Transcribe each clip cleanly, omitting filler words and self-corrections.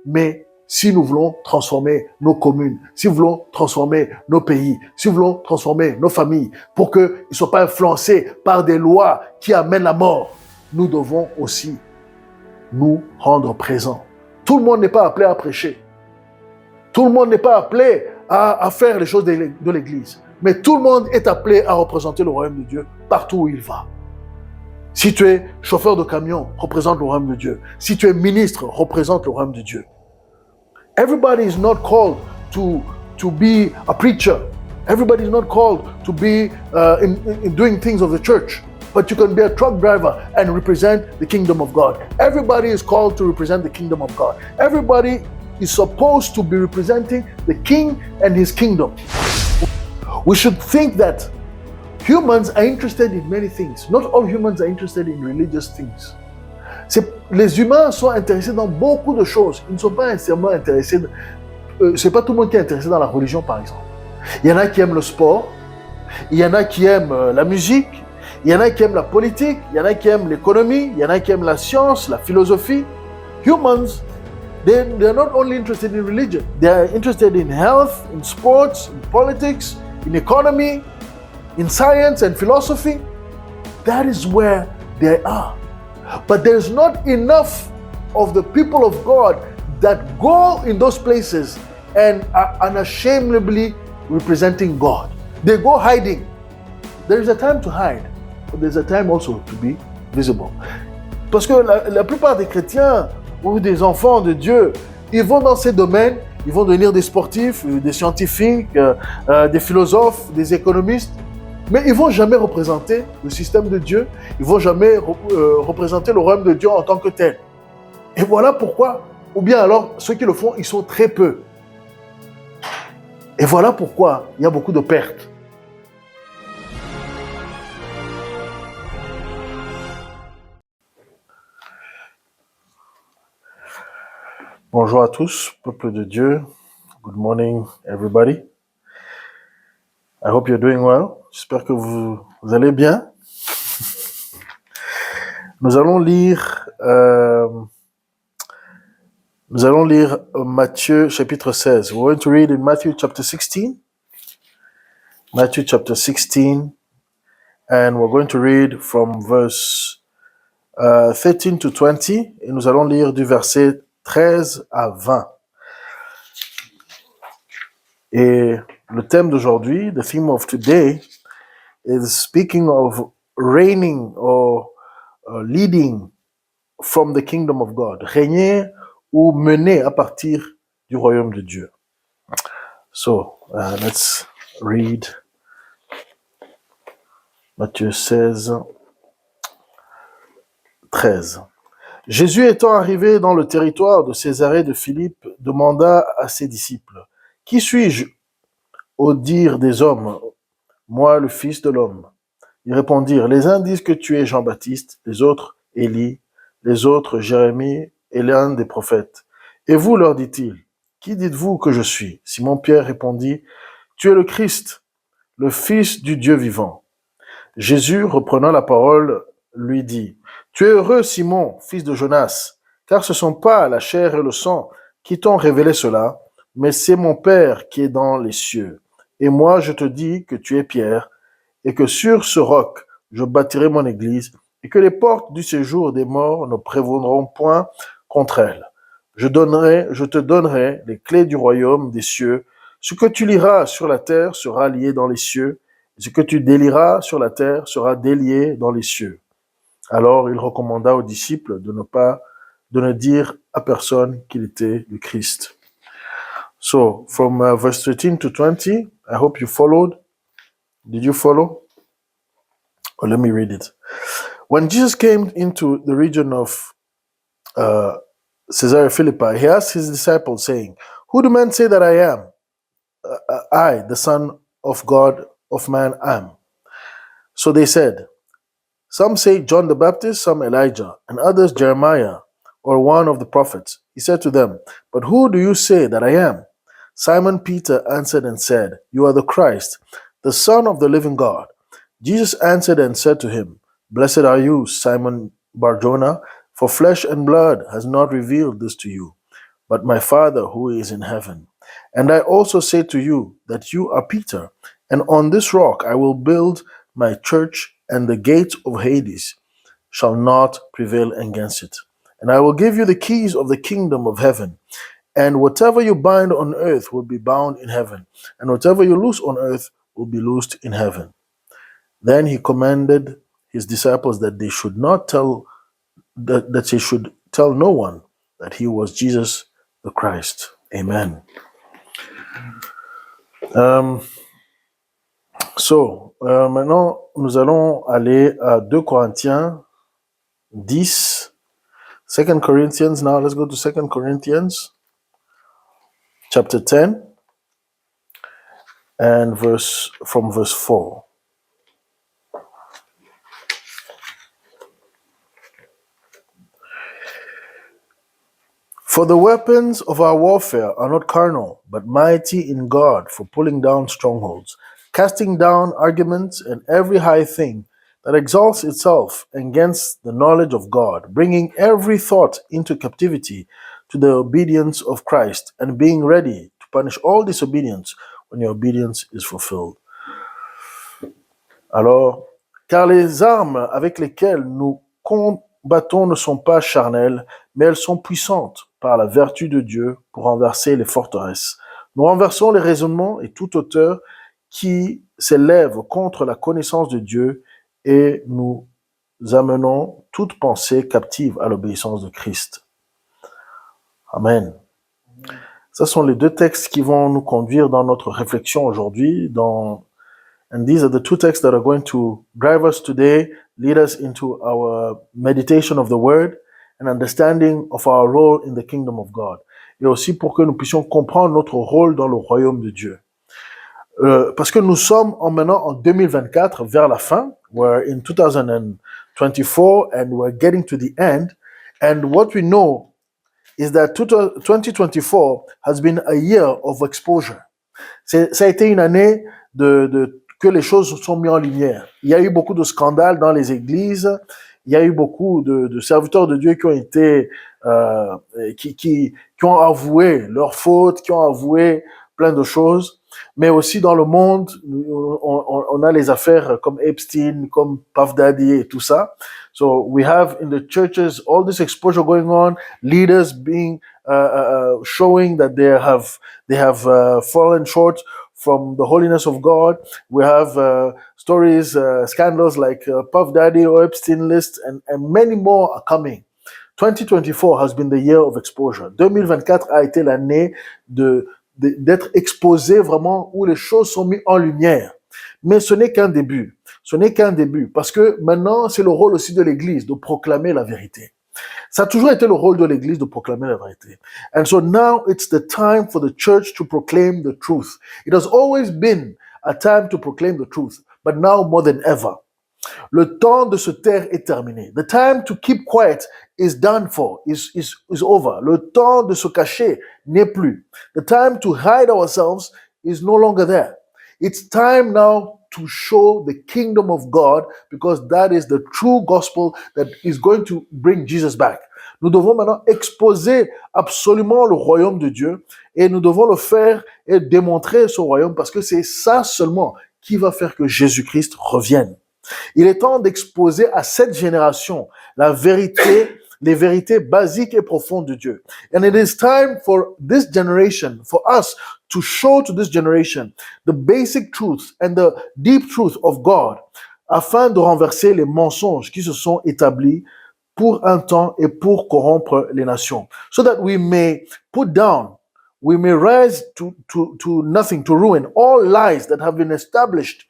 Mais si nous voulons transformer nos communes, si nous voulons transformer nos pays, si nous voulons transformer nos familles, pour qu'ils ne soient pas influencés par des lois qui amènent la mort, nous devons aussi nous rendre présents. Tout le monde n'est pas appelé à prêcher. Tout le monde n'est pas appelé à faire les choses de l'Église. Mais tout le monde est appelé à représenter le royaume de Dieu partout où il va. Si tu es chauffeur de camion, représente le royaume de Dieu. Si tu es ministre, représente le royaume de Dieu. Everybody is not called to be a preacher. Everybody is not called to be in doing things of the church. But you can be a truck driver and represent the kingdom of God. Everybody is called to represent the kingdom of God. Everybody is supposed to be representing the king and his kingdom. We should think that humans are interested in many things. Not all humans are interested in religious things. Les humains sont intéressés dans beaucoup de choses. Ils ne sont pas nécessairement intéressés. C'est pas tout le monde qui est intéressé dans la religion, par exemple. Il y en a qui aiment le sport. Il y en a qui aiment la musique. Il y en a qui aiment la politique. Il y en a qui aiment l'économie. Il y en a qui aiment la science, la philosophie. Humans, they're not only interested in religion. They are interested in health, in sports, in politics, in economy, in science and philosophy. That is where they are. But there's not enough of the people of God that go in those places and are unashamedly representing God. They go hiding. There is a time to hide, but there's a time also to be visible. Parce que la plupart des chrétiens ou des enfants de Dieu, ils vont dans ces domaines, ils vont devenir des sportifs, des scientifiques, des philosophes, des économistes, mais ils ne vont jamais représenter le système de Dieu, ils ne vont jamais représenter le royaume de Dieu en tant que tel. Et voilà pourquoi, ou bien alors ceux qui le font, ils sont très peu. Et voilà pourquoi il y a beaucoup de pertes. Bonjour à tous, peuple de Dieu. Good morning, everybody. I hope you're doing well. J'espère que vous allez bien. Nous allons lire Matthieu chapitre 16. We're going to read in Matthew chapter 16. Matthew chapter 16. And we're going to read from verse 13 to 20. Et nous allons lire du verset 13 à 20. Et le thème d'aujourd'hui, the theme of today, is speaking of reigning or leading from the kingdom of God. Régner ou mener à partir du royaume de Dieu. So, let's read Matthieu 16, 13. Jésus étant arrivé dans le territoire de Césarée de Philippe, demanda à ses disciples, « Qui suis-je au dire des hommes, moi le Fils de l'homme ?» Ils répondirent, « Les uns disent que tu es Jean-Baptiste, les autres Élie, les autres Jérémie et l'un des prophètes. Et vous, leur dit-il, qui dites-vous que je suis ?» Simon-Pierre répondit, « Tu es le Christ, le Fils du Dieu vivant. » Jésus, reprenant la parole, lui dit, « Tu es heureux, Simon, fils de Jonas, car ce ne sont pas la chair et le sang qui t'ont révélé cela, mais c'est mon Père qui est dans les cieux. Et moi, je te dis que tu es Pierre, et que sur ce roc, je bâtirai mon église, et que les portes du séjour des morts ne prévaudront point contre elle. Je te donnerai les clés du royaume des cieux. Ce que tu liras sur la terre sera lié dans les cieux, et ce que tu délieras sur la terre sera délié dans les cieux. » Alors il recommanda aux disciples de ne dire à personne qu'il était le Christ. So, from verse 13 to 20, I hope you followed. Did you follow? Or let me read it. When Jesus came into the region of Caesarea Philippi, he asked his disciples, saying, Who do men say that I am? I, the Son of God, of man, am. So they said, Some say John the Baptist, some Elijah, and others Jeremiah, or one of the prophets. He said to them, But who do you say that I am? Simon Peter answered and said, You are the Christ, the Son of the living God. Jesus answered and said to him, Blessed are you, Simon Bar-Jonah, for flesh and blood has not revealed this to you, but my Father who is in heaven. And I also say to you that you are Peter, and on this rock I will build my church, and the gates of Hades shall not prevail against it. And I will give you the keys of the kingdom of heaven. And whatever you bind on earth will be bound in heaven, and whatever you loose on earth will be loosed in heaven. Then he commanded his disciples that they should not tell that they should tell no one that he was Jesus the Christ. Amen. Maintenant, nous allons aller à 2 Corinthiens 10. 2 Corinthians, now let's go to 2 Corinthians chapter 10 and verse 4. For the weapons of our warfare are not carnal, but mighty in God for pulling down strongholds, casting down arguments and every high thing that exalts itself against the knowledge of God, bringing every thought into captivity to the obedience of Christ, and being ready to punish all disobedience when your obedience is fulfilled. Alors, car les armes avec lesquelles nous combattons ne sont pas charnelles, mais elles sont puissantes par la vertu de Dieu pour renverser les forteresses. Nous renversons les raisonnements et toute hauteur qui s'élève contre la connaissance de Dieu, et nous amenons toute pensée captive à l'obéissance de Christ. Amen. Ce sont les 2 textes qui vont nous conduire dans notre réflexion aujourd'hui. And these are the 2 texts that are going to drive us today, lead us into our meditation of the Word and understanding of our role in the kingdom of God. Et aussi pour que nous puissions comprendre notre rôle dans le royaume de Dieu. Parce que nous sommes maintenant en 2024, vers la fin. We're in 2024 and we're getting to the end. And what we know is that 2024 has been a year of exposure. Ça a été une année que les choses sont mises en lumière. Il y a eu beaucoup de scandales dans les églises. Il y a eu beaucoup de serviteurs de Dieu qui ont été, qui ont avoué leurs fautes, qui ont avoué plein de choses. Mais aussi dans le monde, on a les affaires comme Epstein, comme Puff Daddy et tout ça. So we have in the churches all this exposure going on, leaders being showing that they have fallen short from the holiness of God. We have stories, scandals like Puff Daddy or Epstein list, and many more are coming. 2024 has been the year of exposure. 2024 a été l'année d'être exposé vraiment, où les choses sont mises en lumière. Mais ce n'est qu'un début. Ce n'est qu'un début. Parce que maintenant, c'est le rôle aussi de l'Église de proclamer la vérité. Ça a toujours été le rôle de l'Église de proclamer la vérité. And so now it's the time for the church to proclaim the truth. It has always been a time to proclaim the truth, but now more than ever. Le temps de se taire est terminé. The time to keep quiet is done for, is over. Le temps de se cacher n'est plus. The time to hide ourselves is no longer there. It's time now to show the kingdom of God, because that is the true gospel that is going to bring Jesus back. Nous devons maintenant exposer absolument le royaume de Dieu, et nous devons le faire et démontrer ce royaume, parce que c'est ça seulement qui va faire que Jésus-Christ revienne. Il est temps d'exposer à cette génération la vérité, les vérités basiques et profondes de Dieu. And it is time for this generation, for us to show to this generation the basic truth and the deep truth of God, afin de renverser les mensonges qui se sont établis pour un temps et pour corrompre les nations. So that we may put down, we may rise to nothing, to ruin all lies that have been established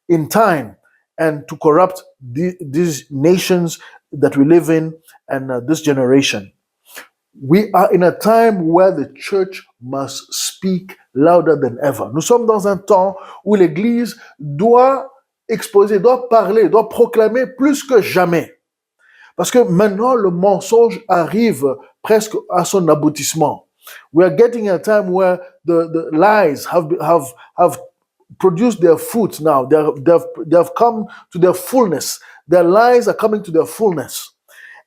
in time, and to corrupt these nations that we live in and this generation. We are in a time where the church must speak louder than ever. Nous sommes dans un temps où l'Église doit exposer, doit parler, doit proclamer plus que jamais. Parce que maintenant, le mensonge arrive presque à son aboutissement. We are getting a time where the lies have produced their fruits now. They have come to their fullness. Their lies are coming to their fullness.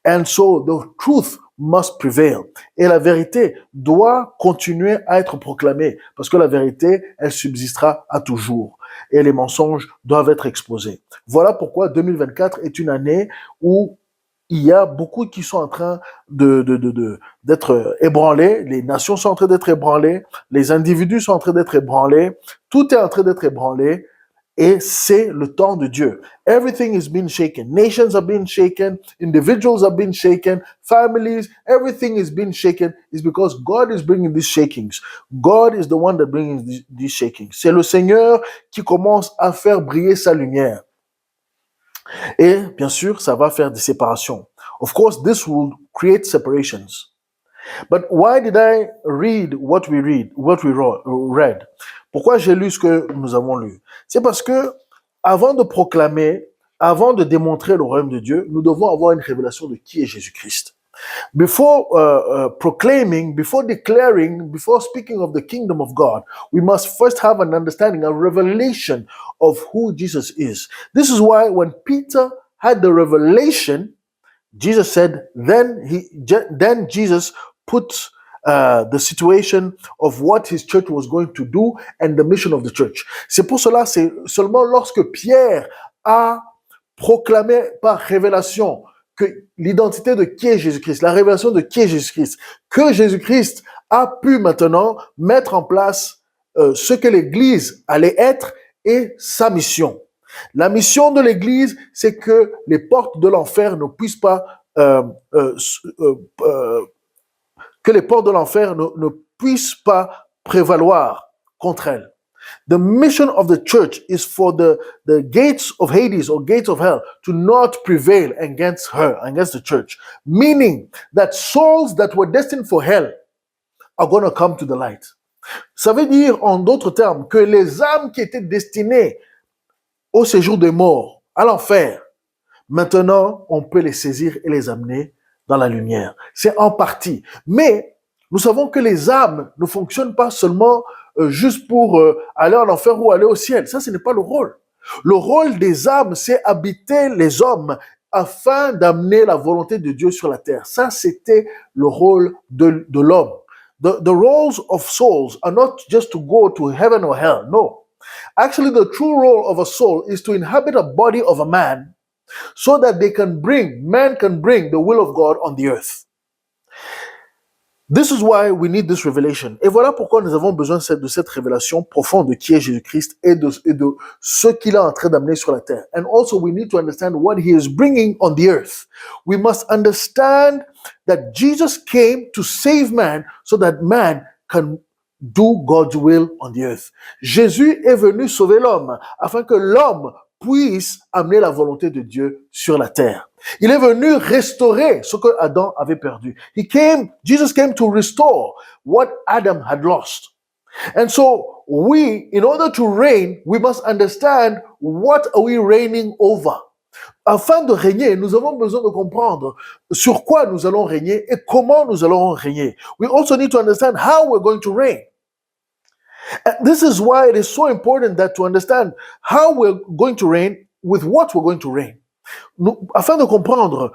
And so the truth must prevail. Et la vérité doit continuer à être proclamée parce que la vérité, elle subsistera à toujours. Et les mensonges doivent être exposés. Voilà pourquoi 2024 est une année où il y a beaucoup qui sont en train d'être ébranlés, les nations sont en train d'être ébranlées, les individus sont en train d'être ébranlés, tout est en train d'être ébranlé, et c'est le temps de Dieu. Everything is being shaken. Nations are being shaken, individuals are being shaken, families, everything is being shaken. It's because God is bringing these shakings. God is the one that brings these shakings. C'est le Seigneur qui commence à faire briller sa lumière. Et bien sûr, ça va faire des séparations. Of course, this will create separations. But why did I read what we read? Pourquoi j'ai lu ce que nous avons lu? C'est parce que avant de proclamer, avant de démontrer le royaume de Dieu, nous devons avoir une révélation de qui est Jésus-Christ. Before proclaiming, before declaring, before speaking of the kingdom of God, we must first have an understanding, a revelation of who Jesus is. This is why when Peter had the revelation, Jesus said, then Jesus put the situation of what his church was going to do and the mission of the church. C'est pour cela, c'est seulement lorsque Pierre a proclamé par révélation que l'identité de qui est Jésus-Christ, la révélation de qui est Jésus-Christ, que Jésus-Christ a pu maintenant mettre en place ce que l'Église allait être et sa mission. La mission de l'Église, c'est que les portes de l'enfer ne puissent pas que les portes de l'enfer ne puissent pas prévaloir contre elle. The mission of the church is for the gates of Hades or gates of hell to not prevail against her, against the church. Meaning that souls that were destined for hell are going to come to the light. Ça veut dire, en d'autres termes, que les âmes qui étaient destinées au séjour des morts, à l'enfer, maintenant, on peut les saisir et les amener dans la lumière. C'est en partie. Mais nous savons que les âmes ne fonctionnent pas seulement juste pour aller en enfer ou aller au ciel. Ça, ce n'est pas le rôle. Le rôle des âmes, c'est habiter les hommes afin d'amener la volonté de Dieu sur la terre. Ça, c'était le rôle de l'homme. The roles of souls are not just to go to heaven or hell. No. Actually, the true role of a soul is to inhabit a body of a man so that man can bring the will of God on the earth. This is why we need this revelation. Et voilà pourquoi nous avons besoin de cette révélation profonde de qui est Jésus-Christ et de ce qu'il est en train d'amener sur la terre. And also we need to understand what he is bringing on the earth. We must understand that Jesus came to save man so that man can do God's will on the earth. Jésus est venu sauver l'homme afin que l'homme puisse amener la volonté de Dieu sur la terre. Il est venu restaurer ce que Adam avait perdu. Jesus came to restore what Adam had lost. And so in order to reign, we must understand what are we reigning over. Afin de régner, nous avons besoin de comprendre sur quoi nous allons régner et comment nous allons régner. We also need to understand how we're going to reign. And this is why it is so important that to understand how we're going to reign, with what we're going to reign. Afin de comprendre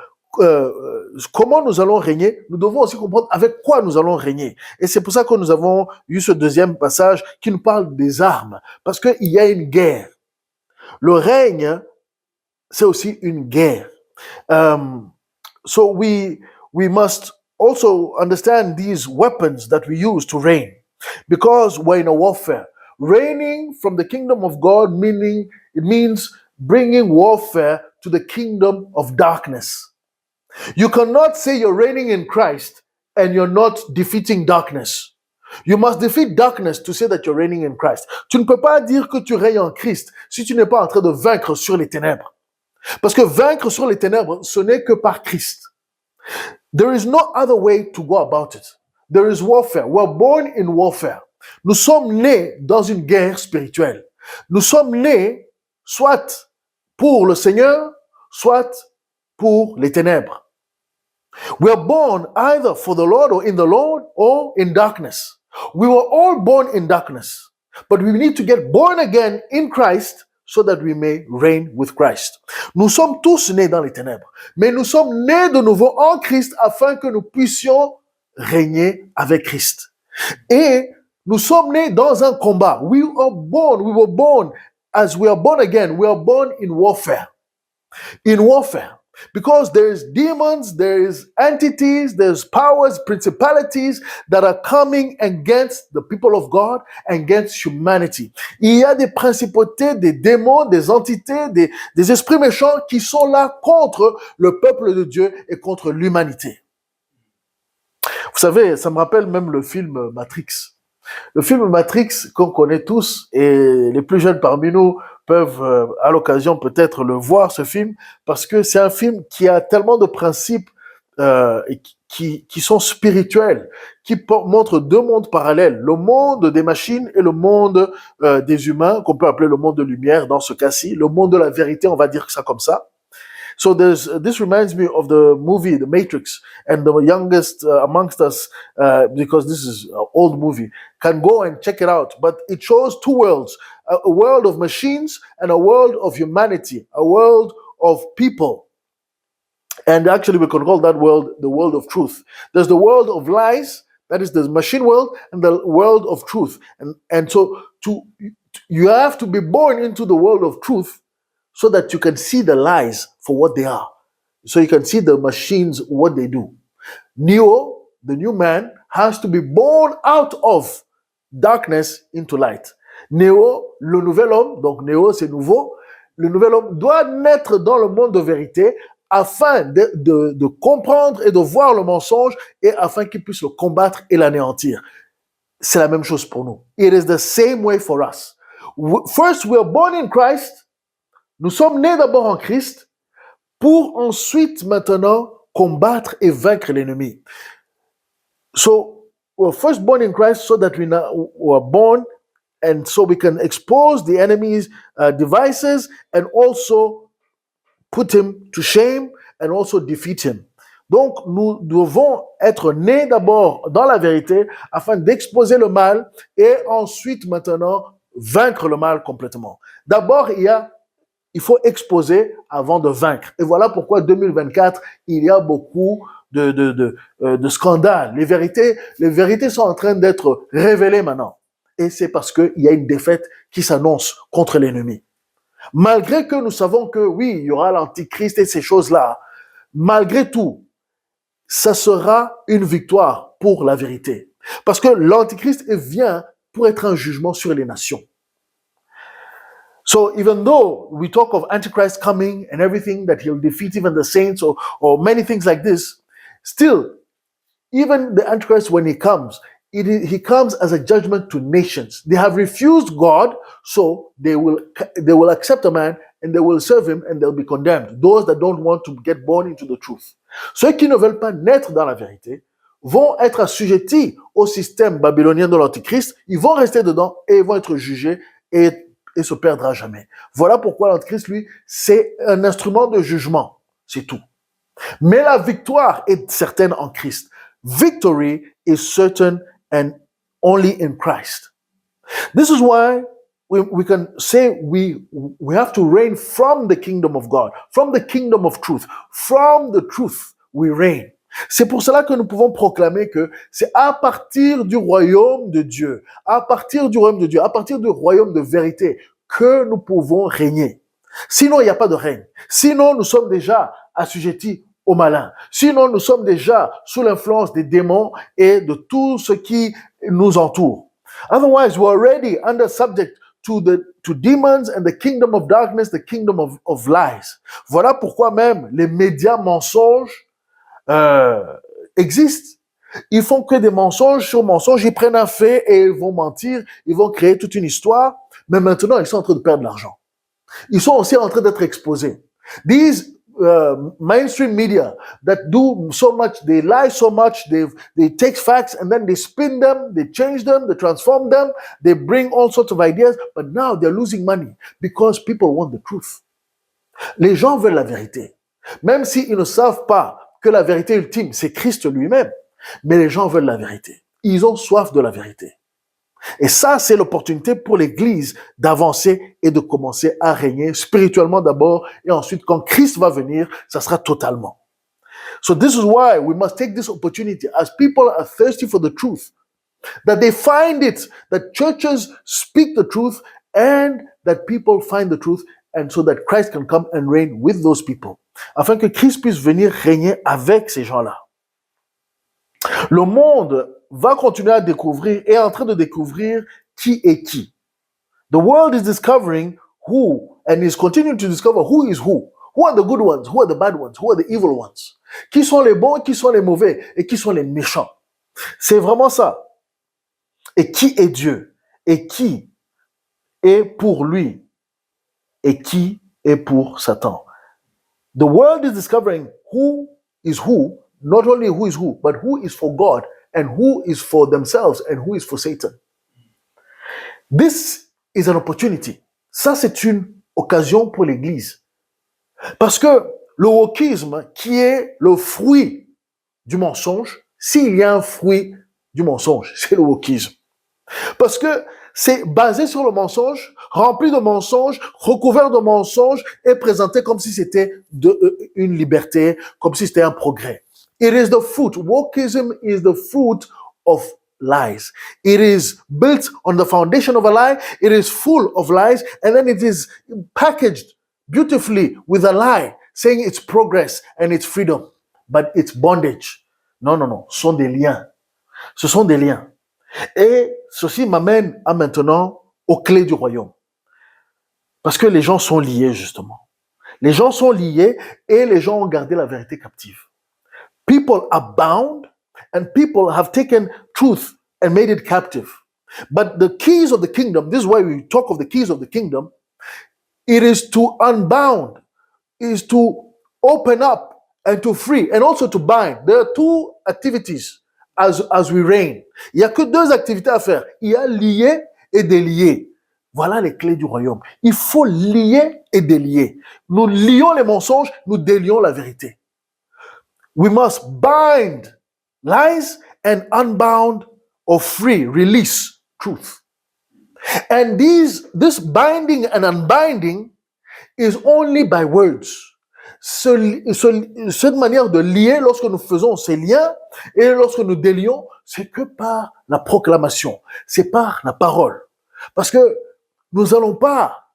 comment nous allons régner, nous devons aussi comprendre avec quoi nous allons régner. Et c'est pour ça que nous avons eu ce deuxième passage qui nous parle des armes. Parce qu'il y a une guerre. Le règne, c'est aussi une guerre. So we must also understand these weapons that we use to reign. Because we're in a warfare. Reigning from the kingdom of God means bringing warfare to the kingdom of darkness. You cannot say you're reigning in Christ and you're not defeating darkness. You must defeat darkness to say that you're reigning in Christ. Tu ne peux pas dire que tu règnes en Christ si tu n'es pas en train de vaincre sur les ténèbres. Parce que vaincre sur les ténèbres, ce n'est que par Christ. There is no other way to go about it. There is warfare. We're born in warfare. Nous sommes nés dans une guerre spirituelle. Nous sommes nés soit pour le Seigneur, soit pour les ténèbres. We are born either for the Lord or in the Lord or in darkness. We were all born in darkness. But we need to get born again in Christ so that we may reign with Christ. Nous sommes tous nés dans les ténèbres, mais nous sommes nés de nouveau en Christ afin que nous puissions régner avec Christ. Et nous sommes nés dans un combat. We were born, as we are born again, we are born in warfare. In warfare. Because there's demons, there's entities, there's powers, principalities that are coming against the people of God, against humanity. Il y a des principautés, des démons, des entités, des esprits méchants qui sont là contre le peuple de Dieu et contre l'humanité. Vous savez, ça me rappelle même le film Matrix. Le film Matrix qu'on connaît tous et les plus jeunes parmi nous peuvent à l'occasion peut-être le voir, ce film, parce que c'est un film qui a tellement de principes qui sont spirituels, qui montrent deux mondes parallèles, le monde des machines et le monde des humains, qu'on peut appeler le monde de lumière dans ce cas-ci, le monde de la vérité, on va dire ça comme ça. So this reminds me of the movie, The Matrix, and the youngest amongst us, because this is an old movie, can go and check it out. But it shows two worlds, a world of machines and a world of humanity, a world of people. And actually we can call that world the world of truth. There's the world of lies, that is the machine world, and the world of truth. And so you have to be born into the world of truth so that you can see the lies for what they are. So you can see the machines, what they do. Neo, the new man, has to be born out of darkness into light. Neo, le nouvel homme, donc Neo c'est nouveau, le nouvel homme doit naître dans le monde de vérité afin de comprendre et de voir le mensonge et afin qu'il puisse le combattre et l'anéantir. C'est la même chose pour nous. It is the same way for us. First, we are born in Christ. Nous sommes nés d'abord en Christ pour ensuite maintenant combattre et vaincre l'ennemi. So we're first born in Christ so that we are born and so we can expose the enemy's devices and also put him to shame and also defeat him. Donc nous devons être nés d'abord dans la vérité afin d'exposer le mal et ensuite maintenant vaincre le mal complètement. D'abord il faut exposer avant de vaincre. Et voilà pourquoi 2024, il y a beaucoup de scandales. Les vérités sont en train d'être révélées maintenant. Et c'est parce qu'il y a une défaite qui s'annonce contre l'ennemi. Malgré que nous savons que oui, il y aura l'antichrist et ces choses-là, malgré tout, ça sera une victoire pour la vérité. Parce que l'antichrist vient pour être un jugement sur les nations. So even though we talk of Antichrist coming and everything, that he'll defeat even the saints or many things like this, still, even the Antichrist, when he comes, he comes as a judgment to nations. They have refused God, so they will accept a man and they will serve him and they'll be condemned. Those that don't want to get born into the truth. Ceux qui ne veulent pas naître dans la vérité vont être assujettis au système babylonien de l'Antichrist, ils vont rester dedans et ils vont être jugés et se perdre à jamais. Voilà pourquoi l'Antichrist, lui, c'est un instrument de jugement. C'est tout. Mais la victoire est certaine en Christ. Victory is certain and only in Christ. This is why we can say we have to reign from the kingdom of God, from the kingdom of truth. From the truth, we reign. C'est pour cela que nous pouvons proclamer que c'est à partir du royaume de Dieu, à partir du royaume de Dieu, à partir du royaume de vérité que nous pouvons régner. Sinon, il n'y a pas de règne. Sinon, nous sommes déjà assujettis au malin. Sinon, nous sommes déjà sous l'influence des démons et de tout ce qui nous entoure. Otherwise, we're already under subject to demons and the kingdom of darkness, the kingdom of lies. Voilà pourquoi même les médias mensonges existent. Ils font que des mensonges sur mensonges, ils prennent un fait et ils vont mentir, ils vont créer toute une histoire, mais maintenant ils sont en train de perdre de l'argent. Ils sont aussi en train d'être exposés. These mainstream media that do so much, they lie so much, they take facts and then they spin them, they change them, they transform them, they bring all sorts of ideas, but now they're losing money because people want the truth. Les gens veulent la vérité, même s'ils ne savent pas que la vérité ultime, c'est Christ lui-même. Mais les gens veulent la vérité. Ils ont soif de la vérité. Et ça, c'est l'opportunité pour l'Église d'avancer et de commencer à régner spirituellement d'abord, et ensuite, quand Christ va venir, ça sera totalement. So this is why we must take this opportunity as people are thirsty for the truth, that they find it, that churches speak the truth, and that people find the truth, and so that Christ can come and reign with those people. Afin que Christ puisse venir régner avec ces gens-là. Le monde va continuer à découvrir, est en train de découvrir qui est qui. The world is discovering who, and is continuing to discover who is who. Who are the good ones? Who are the bad ones? Who are the evil ones? Qui sont les bons, qui sont les mauvais, et qui sont les méchants. C'est vraiment ça. Et qui est Dieu? Et qui est pour lui? Et qui est pour Satan? The world is discovering who is who, not only who is who, but who is for God, and who is for themselves, and who is for Satan. This is an opportunity. Ça, c'est une occasion pour l'Église. Parce que le wokisme, qui est le fruit du mensonge, s'il y a un fruit du mensonge, c'est le wokisme. Parce que c'est basé sur le mensonge, rempli de mensonges, recouvert de mensonges et présenté comme si c'était une liberté, comme si c'était un progrès. It is the fruit. Wokeism is the fruit of lies. It is built on the foundation of a lie. It is full of lies, and then it is packaged beautifully with a lie, saying it's progress and it's freedom, but it's bondage. Non, non, non. Ce sont des liens. Ce sont des liens. Et ceci m'amène à maintenant aux clés du royaume. Parce que les gens sont liés, justement. Les gens sont liés et les gens ont gardé la vérité captive. People are bound and people have taken truth and made it captive. But the keys of the kingdom, this is why we talk of the keys of the kingdom, it is to unbound, is to open up and to free and also to bind. There are two activities as we reign. Il n'y a que deux activités à faire. Il y a lier et délier. Voilà les clés du royaume. Il faut lier et délier. Nous lions les mensonges, nous délions la vérité. We must bind lies and unbound or free, release truth. And this binding and unbinding is only by words. Cette manière de lier, lorsque nous faisons ces liens et lorsque nous délions, c'est que par la proclamation, c'est par la parole. Parce que nous n'allons pas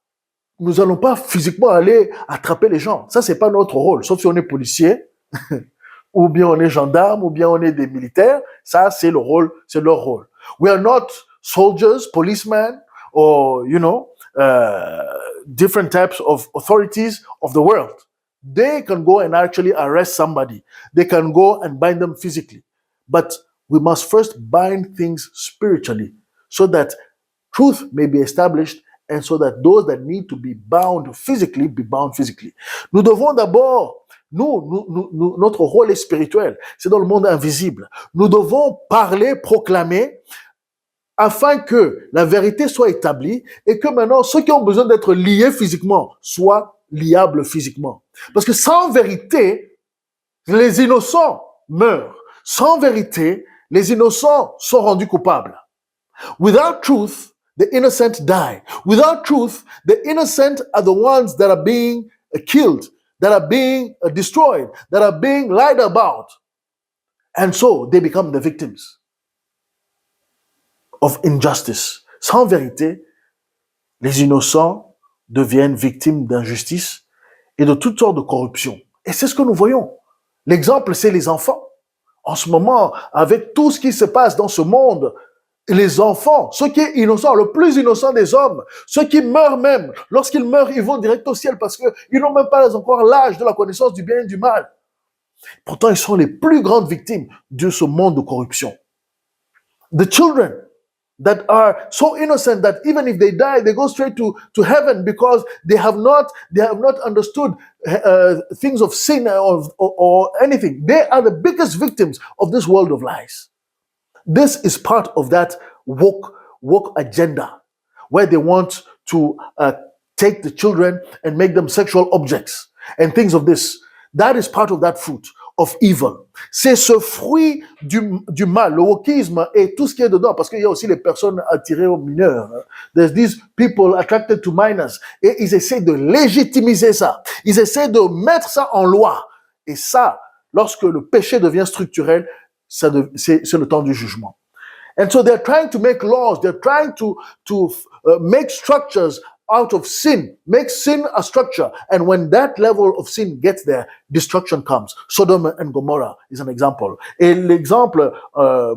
physiquement aller attraper les gens. Ça, c'est pas notre rôle, sauf si on est policier, ou bien on est gendarme, ou bien on est des militaires. Ça, c'est leur rôle. We are not soldiers, policemen, or, different types of authorities of the world. They can go and actually arrest somebody. They can go and bind them physically. But we must first bind things spiritually so that truth may be established and so that those that need to be bound physically be bound physically. Nous devons d'abord, notre rôle est spirituel. C'est dans le monde invisible. Nous devons parler, proclamer, afin que la vérité soit établie et que maintenant, ceux qui ont besoin d'être liés physiquement soient liables physiquement. Parce que sans vérité, les innocents meurent. Sans vérité, les innocents sont rendus coupables. Without truth, the innocent die. Without truth, the innocent are the ones that are being killed, that are being destroyed, that are being lied about. And so they become the victims of injustice. Sans vérité, les innocents deviennent victimes d'injustice et de toutes sortes de corruption. Et c'est ce que nous voyons. L'exemple, c'est les enfants. En ce moment, avec tout ce qui se passe dans ce monde, les enfants, ceux qui sont innocents, le plus innocent des hommes, ceux qui meurent même, lorsqu'ils meurent, ils vont direct au ciel parce qu'ils n'ont même pas encore l'âge de la connaissance du bien et du mal. Pourtant, ils sont les plus grandes victimes de ce monde de corruption. The children that are so innocent that even if they die, they go straight to heaven because they have not understood things of sin or anything. They are the biggest victims of this world of lies. This is part of that woke agenda where they want to take the children and make them sexual objects and things of this. That is part of that fruit. of evil. C'est ce fruit du mal, le wokisme et tout ce qui est dedans, parce qu'il y a aussi les personnes attirées aux mineurs. There's these people attracted to minors. Et ils essaient de légitimiser ça. Ils essaient de mettre ça en loi. Et ça, lorsque le péché devient structurel, c'est le temps du jugement. And so they're trying to make laws, they're trying to make structures out of sin, make sin a structure. And when that level of sin gets there, destruction comes. Sodom and Gomorrah is an example. Et l'exemple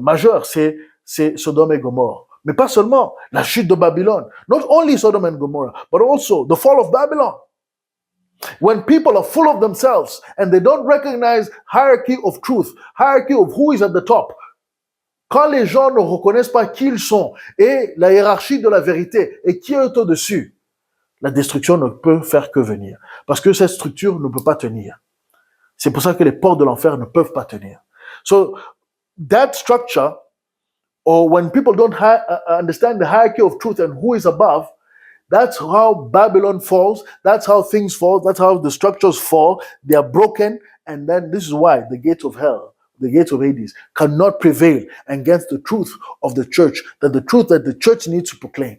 majeur, c'est Sodome et Gomorrah. Mais pas seulement la chute de Babylone. Not only Sodom and Gomorrah, but also the fall of Babylon. When people are full of themselves and they don't recognize hierarchy of truth, hierarchy of who is at the top, quand les gens ne reconnaissent pas qui ils sont et la hiérarchie de la vérité et qui est au-dessus, la destruction ne peut faire que venir. Parce que cette structure ne peut pas tenir. C'est pour ça que les portes de l'enfer ne peuvent pas tenir. So, that structure, or when people don't understand the hierarchy of truth and who is above, that's how Babylon falls, that's how things fall, that's how the structures fall, they are broken, and then this is why the gates of hell, the gates of Hades, cannot prevail against the truth of the church, the truth that the church needs to proclaim.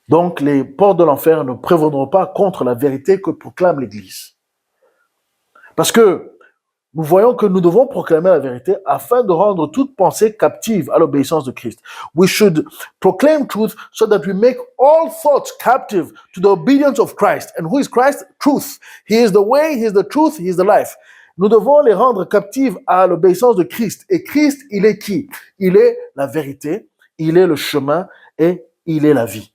Donc, les portes de l'enfer ne prévaudront pas contre la vérité que proclame l'Église. Parce que nous voyons que nous devons proclamer la vérité afin de rendre toute pensée captive à l'obéissance de Christ. We should proclaim truth so that we make all thoughts captive to the obedience of Christ. And who is Christ? Truth. He is the way, He is the truth, He is the life. Nous devons les rendre captives à l'obéissance de Christ. Et Christ, il est qui? Il est la vérité, il est le chemin et il est la vie.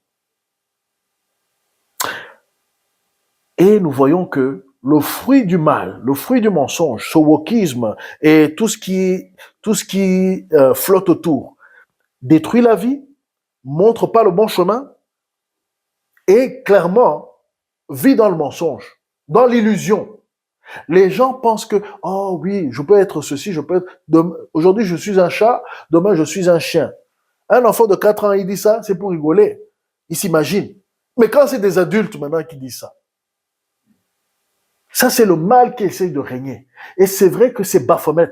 Et nous voyons que le fruit du mal, le fruit du mensonge, ce wokisme et tout ce qui flotte autour, détruit la vie, montre pas le bon chemin et clairement vit dans le mensonge, dans l'illusion. Les gens pensent que, oh oui, je peux être ceci, je peux être... Aujourd'hui, je suis un chat, demain, je suis un chien. Un enfant de 4 ans, il dit ça, c'est pour rigoler. Il s'imagine. Mais quand c'est des adultes maintenant qui disent ça, ça, c'est le mal qui essaye de régner. Et c'est vrai que c'est Baphomet.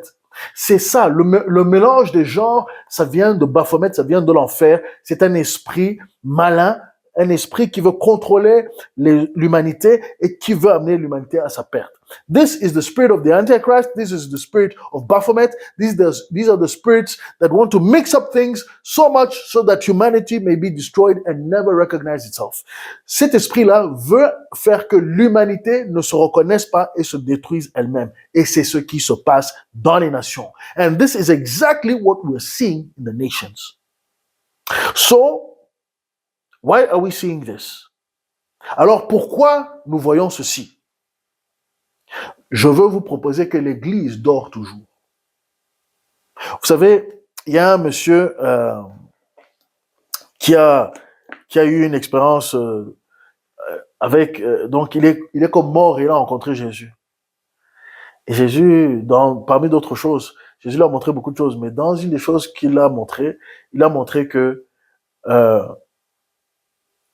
C'est ça, le mélange des genres, ça vient de Baphomet, ça vient de l'enfer. C'est un esprit malin, un esprit qui veut contrôler l'humanité et qui veut amener l'humanité à sa perte. This is the spirit of the Antichrist. This is the spirit of Baphomet. These are the spirits that want to mix up things so much so that humanity may be destroyed and never recognize itself. Cet esprit-là veut faire que l'humanité ne se reconnaisse pas et se détruise elle-même. Et c'est ce qui se passe dans les nations. And this is exactly what we're seeing in the nations. So, why are we seeing this? Alors, pourquoi nous voyons ceci? Je veux vous proposer que l'Église dort toujours. Vous savez, il y a un monsieur qui a eu une expérience avec... donc, il est comme mort et il a rencontré Jésus. Et Jésus, parmi d'autres choses, Jésus lui a montré beaucoup de choses, mais dans une des choses qu'il a montré, il a montré que il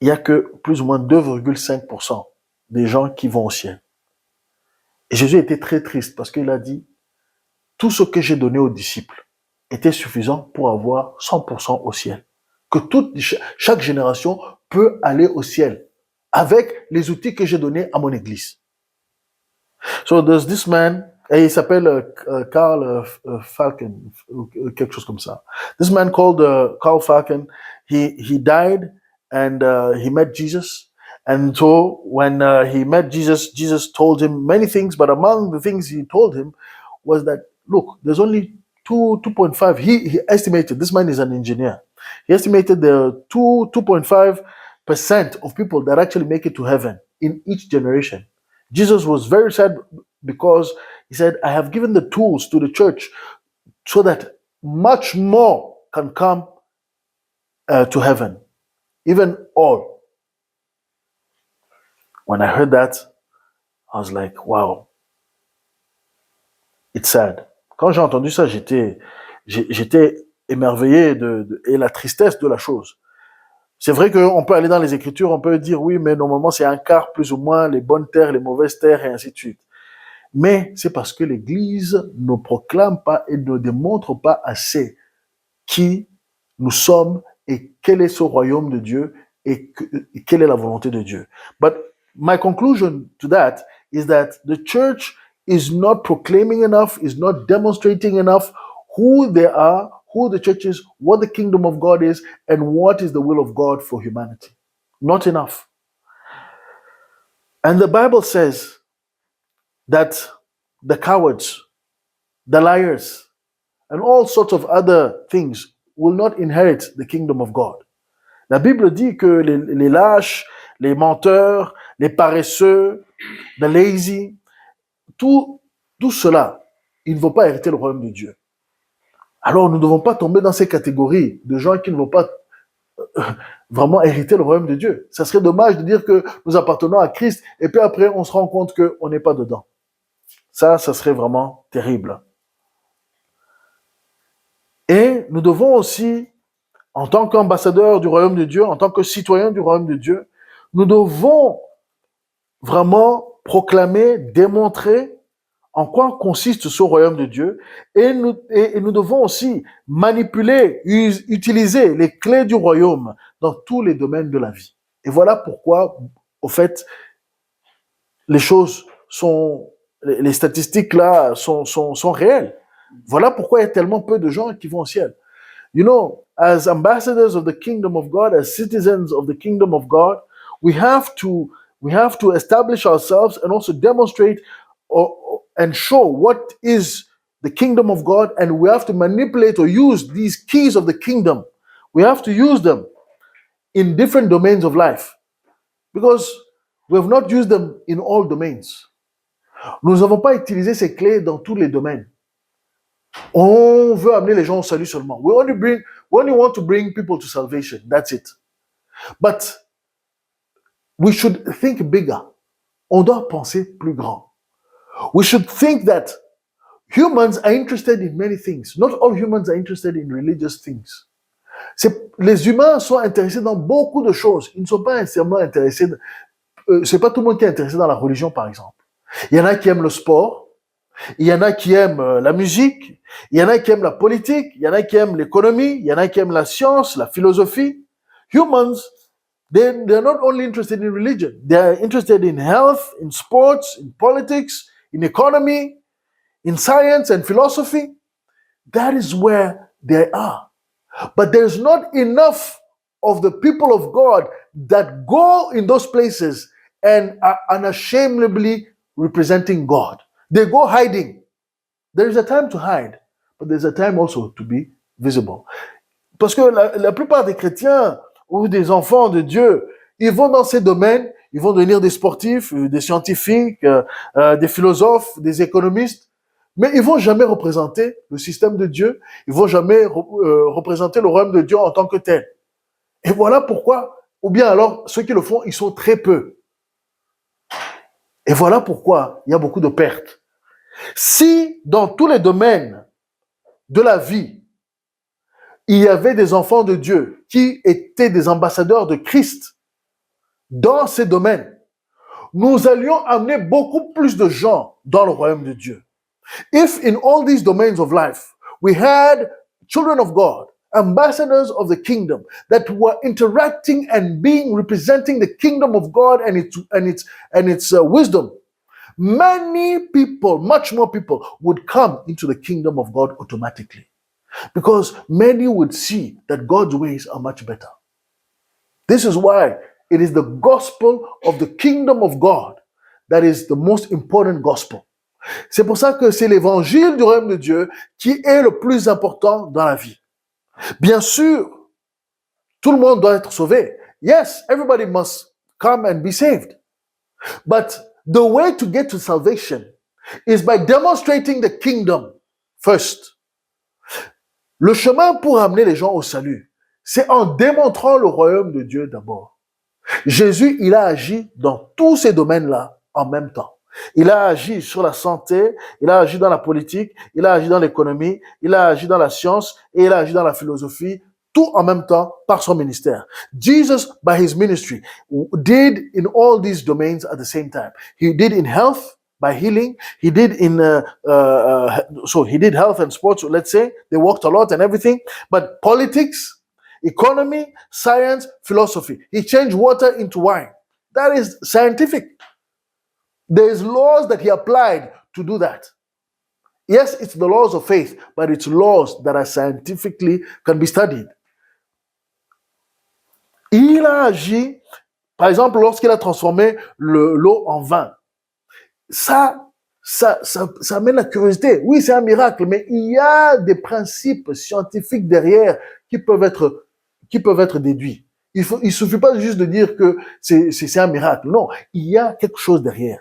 n'y a que plus ou moins 2,5% des gens qui vont au ciel. Et Jésus était très triste parce qu'il a dit, tout ce que j'ai donné aux disciples était suffisant pour avoir 100% au ciel. Que chaque génération peut aller au ciel avec les outils que j'ai donnés à mon église. So there's this man, et il s'appelle Carl Falken, quelque chose comme ça. This man called Carl Falken, he died and he met Jesus. And so when he met Jesus, Jesus told him many things, but among the things he told him was that, look, there's only 2.5. He estimated, this man is an engineer, he estimated there are 2.5% of people that actually make it to heaven in each generation. Jesus was very sad because he said, I have given the tools to the church so that much more can come to heaven, even all. When I heard that, I was like, wow, it's sad. Quand j'ai entendu ça, j'étais émerveillé et la tristesse de la chose. C'est vrai qu'on peut aller dans les Écritures, on peut dire oui, mais normalement c'est un quart plus ou moins, les bonnes terres, les mauvaises terres et ainsi de suite. Mais c'est parce que l'Église ne proclame pas et ne démontre pas assez qui nous sommes et quel est ce royaume de Dieu et quelle est la volonté de Dieu. But my conclusion to that is that the church is not proclaiming enough, is not demonstrating enough who they are, who the church is, what the kingdom of God is, and what is the will of God for humanity. Not enough. And the Bible says that the cowards, the liars, and all sorts of other things will not inherit the kingdom of God. La Bible dit que les lâches, les menteurs, les paresseux, the lazy, tout cela, ils ne vont pas hériter le royaume de Dieu. Alors, nous ne devons pas tomber dans ces catégories de gens qui ne vont pas vraiment hériter le royaume de Dieu. Ça serait dommage de dire que nous appartenons à Christ et puis après, on se rend compte qu'on n'est pas dedans. Ça serait vraiment terrible. Et nous devons aussi, en tant qu'ambassadeurs du royaume de Dieu, en tant que citoyens du royaume de Dieu, nous devons vraiment proclamer, démontrer en quoi consiste ce royaume de Dieu et nous devons aussi manipuler, utiliser les clés du royaume dans tous les domaines de la vie. Et voilà pourquoi, au fait, les choses sont, les statistiques là sont réelles. Voilà pourquoi il y a tellement peu de gens qui vont au ciel. You know, as ambassadors of the kingdom of God, as citizens of the kingdom of God, we have to establish ourselves and also demonstrate and show what is the kingdom of God, and we have to manipulate or use these keys of the kingdom. We have to use them in different domains of life because we have not used them in all domains. Nous n'avons pas utilisé ces clés dans tous les domaines. On veut amener les gens au salut seulement. We only want to bring people to salvation. That's it. But we should think bigger. On doit penser plus grand. We should think that humans are interested in many things. Not all humans are interested in religious things. Les humains sont intéressés dans beaucoup de choses. Ils ne sont pas nécessairement intéressés. C'est pas tout le monde qui est intéressé dans la religion, par exemple. Il y en a qui aiment le sport. Il y en a qui aiment la musique, il y en a qui aiment la politique, il y en a qui aiment l'économie, il y en a qui aiment la science, la philosophie. Humans, they're not only interested in religion, they're interested in health, in sports, in politics, in economy, in science and philosophy. That is where they are. But there's not enough of the people of God that go in those places and are unashamedly representing God. They go hiding. There is a time to hide, but there's a time also to be visible. Parce que la plupart des chrétiens ou des enfants de Dieu, ils vont dans ces domaines, ils vont devenir des sportifs, des scientifiques, des philosophes, des économistes, mais ils vont jamais représenter le système de Dieu, ils vont jamais représenter le royaume de Dieu en tant que tel. Et voilà pourquoi, ou bien alors, ceux qui le font, ils sont très peu. Et voilà pourquoi il y a beaucoup de pertes. Si dans tous les domaines de la vie, il y avait des enfants de Dieu qui étaient des ambassadeurs de Christ dans ces domaines, nous allions amener beaucoup plus de gens dans le royaume de Dieu. If in all these domains of life, we had children of God, ambassadors of the kingdom that were interacting and representing the kingdom of God and its wisdom, many people, much more people would come into the kingdom of God automatically because many would see that God's ways are much better. This is why it is the gospel of the kingdom of God that is the most important gospel. C'est pour ça que c'est l'évangile du royaume de Dieu qui est le plus important dans la vie. Bien sûr, tout le monde doit être sauvé. Yes, everybody must come and be saved. But the way to get to salvation is by demonstrating the kingdom first. Le chemin pour amener les gens au salut, c'est en démontrant le royaume de Dieu d'abord. Jésus, il a agi dans tous ces domaines-là en même temps. Il a agi sur la santé, il a agi dans la politique, il a agi dans l'économie, il a agi dans la science et il a agi dans la philosophie, tout en même temps par son ministère. Jesus, by his ministry, did in all these domains at the same time. He did in health, by healing. He did so he did health and sports. Let's say they worked a lot and everything. But politics, economy, science, philosophy. He changed water into wine. That is scientific. There's laws that he applied to do that. Yes, it's the laws of faith, but it's laws that are scientifically can be studied. Il a agi, par exemple, lorsqu'il a transformé l'eau en vin. Ça amène la curiosité. Oui, c'est un miracle, mais il y a des principes scientifiques derrière qui peuvent être déduits. Il suffit pas juste de dire que c'est un miracle. Non, il y a quelque chose derrière.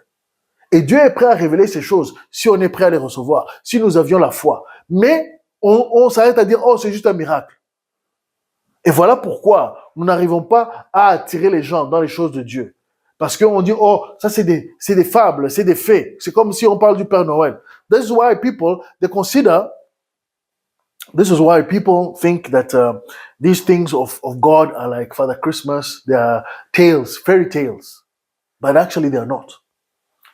Et Dieu est prêt à révéler ces choses si on est prêt à les recevoir, si nous avions la foi. Mais on s'arrête à dire, oh, c'est juste un miracle. Et voilà pourquoi nous n'arrivons pas à attirer les gens dans les choses de Dieu. Parce qu'on dit, oh, ça c'est des fables, c'est des faits. C'est comme si on parle du Père Noël. This is why people think that these things of God are like Father Christmas, they are tales, fairy tales. But actually they are not.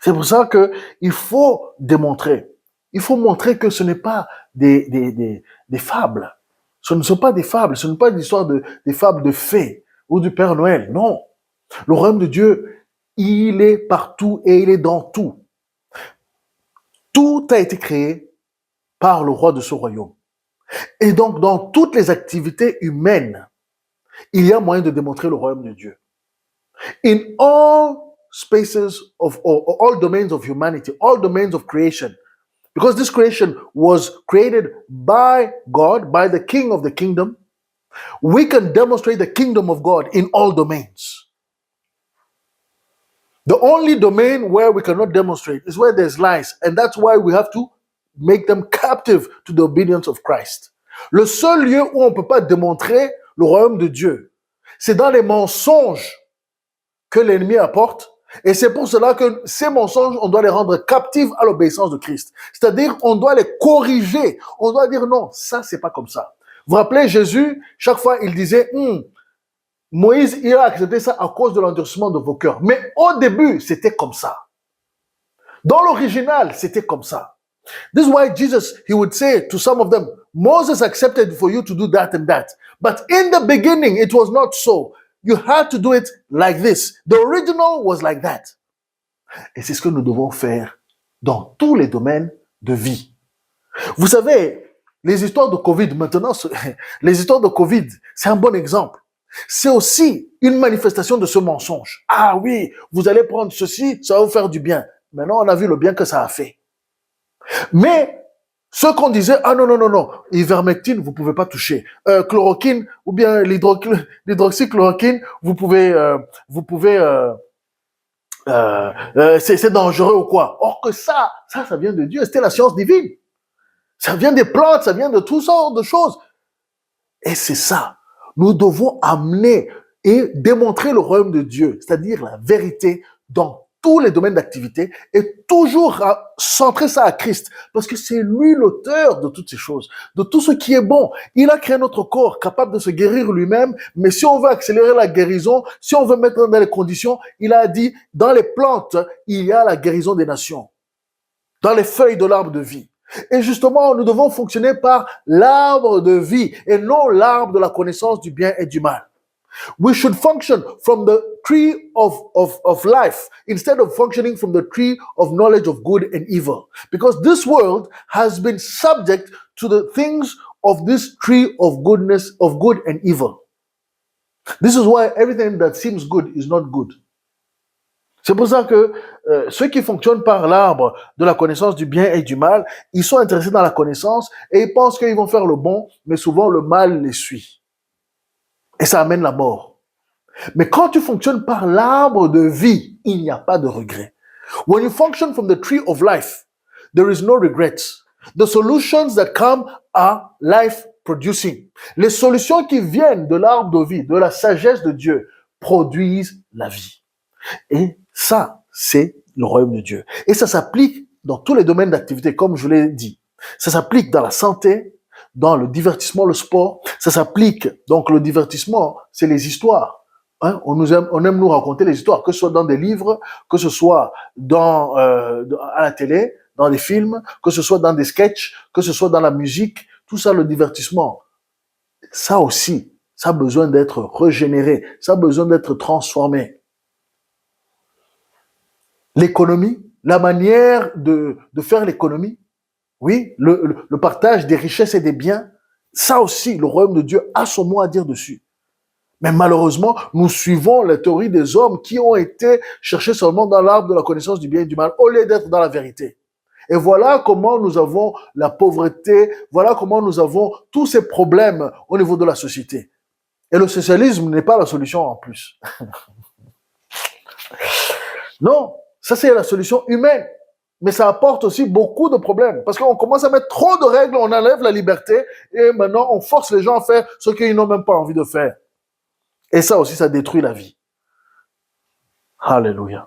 C'est pour ça que il faut démontrer. Il faut montrer que ce n'est pas des fables. Ce ne sont pas des fables. Ce n'est pas l'histoire des fables de fées ou du Père Noël. Non. Le royaume de Dieu, il est partout et il est dans tout. Tout a été créé par le roi de ce royaume. Et donc, dans toutes les activités humaines, il y a moyen de démontrer le royaume de Dieu. In all spaces of all domains of humanity, all domains of creation, because this creation was created by God, by the King of the kingdom, we can demonstrate the kingdom of God in all domains. The only domain where we cannot demonstrate is where there's lies, and that's why we have to make them captive to the obedience of Christ. Le seul lieu où on ne peut pas démontrer le royaume de Dieu, c'est dans les mensonges que l'ennemi apporte. Et c'est pour cela que ces mensonges, on doit les rendre captifs à l'obéissance de Christ. C'est-à-dire, on doit les corriger. On doit dire non, ça, c'est pas comme ça. Vous vous rappelez, Jésus, chaque fois, il disait, Moïse, il a accepté ça à cause de l'endurcissement de vos cœurs. Mais au début, c'était comme ça. Dans l'original, c'était comme ça. This is why Jesus, he would say to some of them, Moses accepted for you to do that and that. But in the beginning, it was not so. You had to do it like this. The original was like that. Et c'est ce que nous devons faire dans tous les domaines de vie. Vous savez, les histoires de Covid, maintenant, les histoires de Covid, c'est un bon exemple. C'est aussi une manifestation de ce mensonge. Ah oui, vous allez prendre ceci, ça va vous faire du bien. Maintenant, on a vu le bien que ça a fait. Mais ceux qu'on disait, ah non, ivermectine, vous pouvez pas toucher. Chloroquine, ou bien l'hydroxychloroquine, c'est dangereux ou quoi. Or que ça vient de Dieu, c'était la science divine. Ça vient des plantes, ça vient de toutes sortes de choses. Et c'est ça. Nous devons amener et démontrer le royaume de Dieu, c'est-à-dire la vérité dans tous les domaines d'activité et toujours centrer ça à Christ parce que c'est lui l'auteur de toutes ces choses, de tout ce qui est bon. Il a créé notre corps capable de se guérir lui-même, mais si on veut accélérer la guérison, si on veut mettre dans les conditions, il a dit dans les plantes, il y a la guérison des nations, dans les feuilles de l'arbre de vie. Et justement, nous devons fonctionner par l'arbre de vie et non l'arbre de la connaissance du bien et du mal. We should function from the tree of life instead of functioning from the tree of knowledge of good and evil. Because this world has been subject to the things of this tree of goodness, of good and evil. This is why everything that seems good is not good. C'est pour ça que ceux qui fonctionnent par l'arbre de la connaissance du bien et du mal, ils sont intéressés dans la connaissance et ils pensent qu'ils vont faire le bon, mais souvent le mal les suit. Et ça amène la mort. Mais quand tu fonctionnes par l'arbre de vie, il n'y a pas de regret. When you function from the tree of life, there is no regrets. The solutions that come are life producing. Les solutions qui viennent de l'arbre de vie, de la sagesse de Dieu, produisent la vie. Et ça, c'est le royaume de Dieu. Et ça s'applique dans tous les domaines d'activité, comme je l'ai dit. Ça s'applique dans la santé, dans le divertissement, le sport. Ça s'applique, donc le divertissement, c'est les histoires. Hein, on aime nous raconter les histoires, que ce soit dans des livres, que ce soit à la télé, dans des films, que ce soit dans des sketchs, que ce soit dans la musique, tout ça, le divertissement. Ça aussi, ça a besoin d'être régénéré, ça a besoin d'être transformé. L'économie, la manière de faire l'économie, oui, le partage des richesses et des biens, ça aussi, le royaume de Dieu a son mot à dire dessus. Mais malheureusement, nous suivons la théorie des hommes qui ont été cherchés seulement dans l'arbre de la connaissance du bien et du mal, au lieu d'être dans la vérité. Et voilà comment nous avons la pauvreté, voilà comment nous avons tous ces problèmes au niveau de la société. Et le socialisme n'est pas la solution en plus. Non, ça c'est la solution humaine. Mais ça apporte aussi beaucoup de problèmes. Parce qu'on commence à mettre trop de règles, on enlève la liberté, et maintenant on force les gens à faire ce qu'ils n'ont même pas envie de faire. Et ça aussi, ça détruit la vie. Alléluia.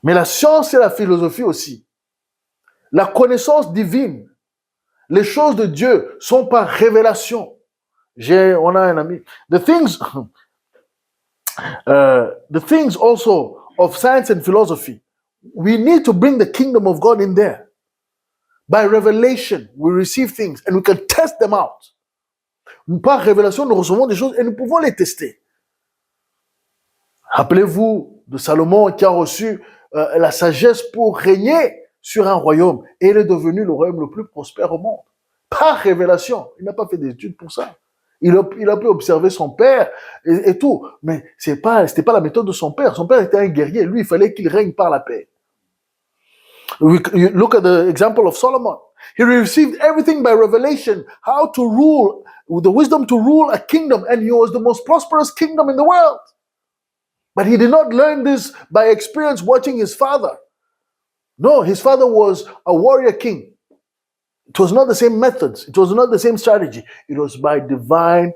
Mais la science et la philosophie aussi. La connaissance divine. Les choses de Dieu sont par révélation. On a un ami. The things also of science and philosophy. We need to bring the kingdom of God in there. By revelation, we receive things and we can test them out. Par révélation, nous recevons des choses et nous pouvons les tester. Rappelez-vous de Salomon qui a reçu la sagesse pour régner sur un royaume. Et il est devenu le royaume le plus prospère au monde. Par révélation. Il n'a pas fait d'études pour ça. Il a pu observer son père et tout. Mais c'était pas la méthode de son père. Son père était un guerrier. Lui, il fallait qu'il règne par la paix. Look at the example of Solomon. He received everything by revelation. How to rule, with the wisdom to rule a kingdom. And he was the most prosperous kingdom in the world. But he did not learn this by experience watching his father. No, his father was a warrior king. It was not the same methods. It was not the same strategy. It was by divine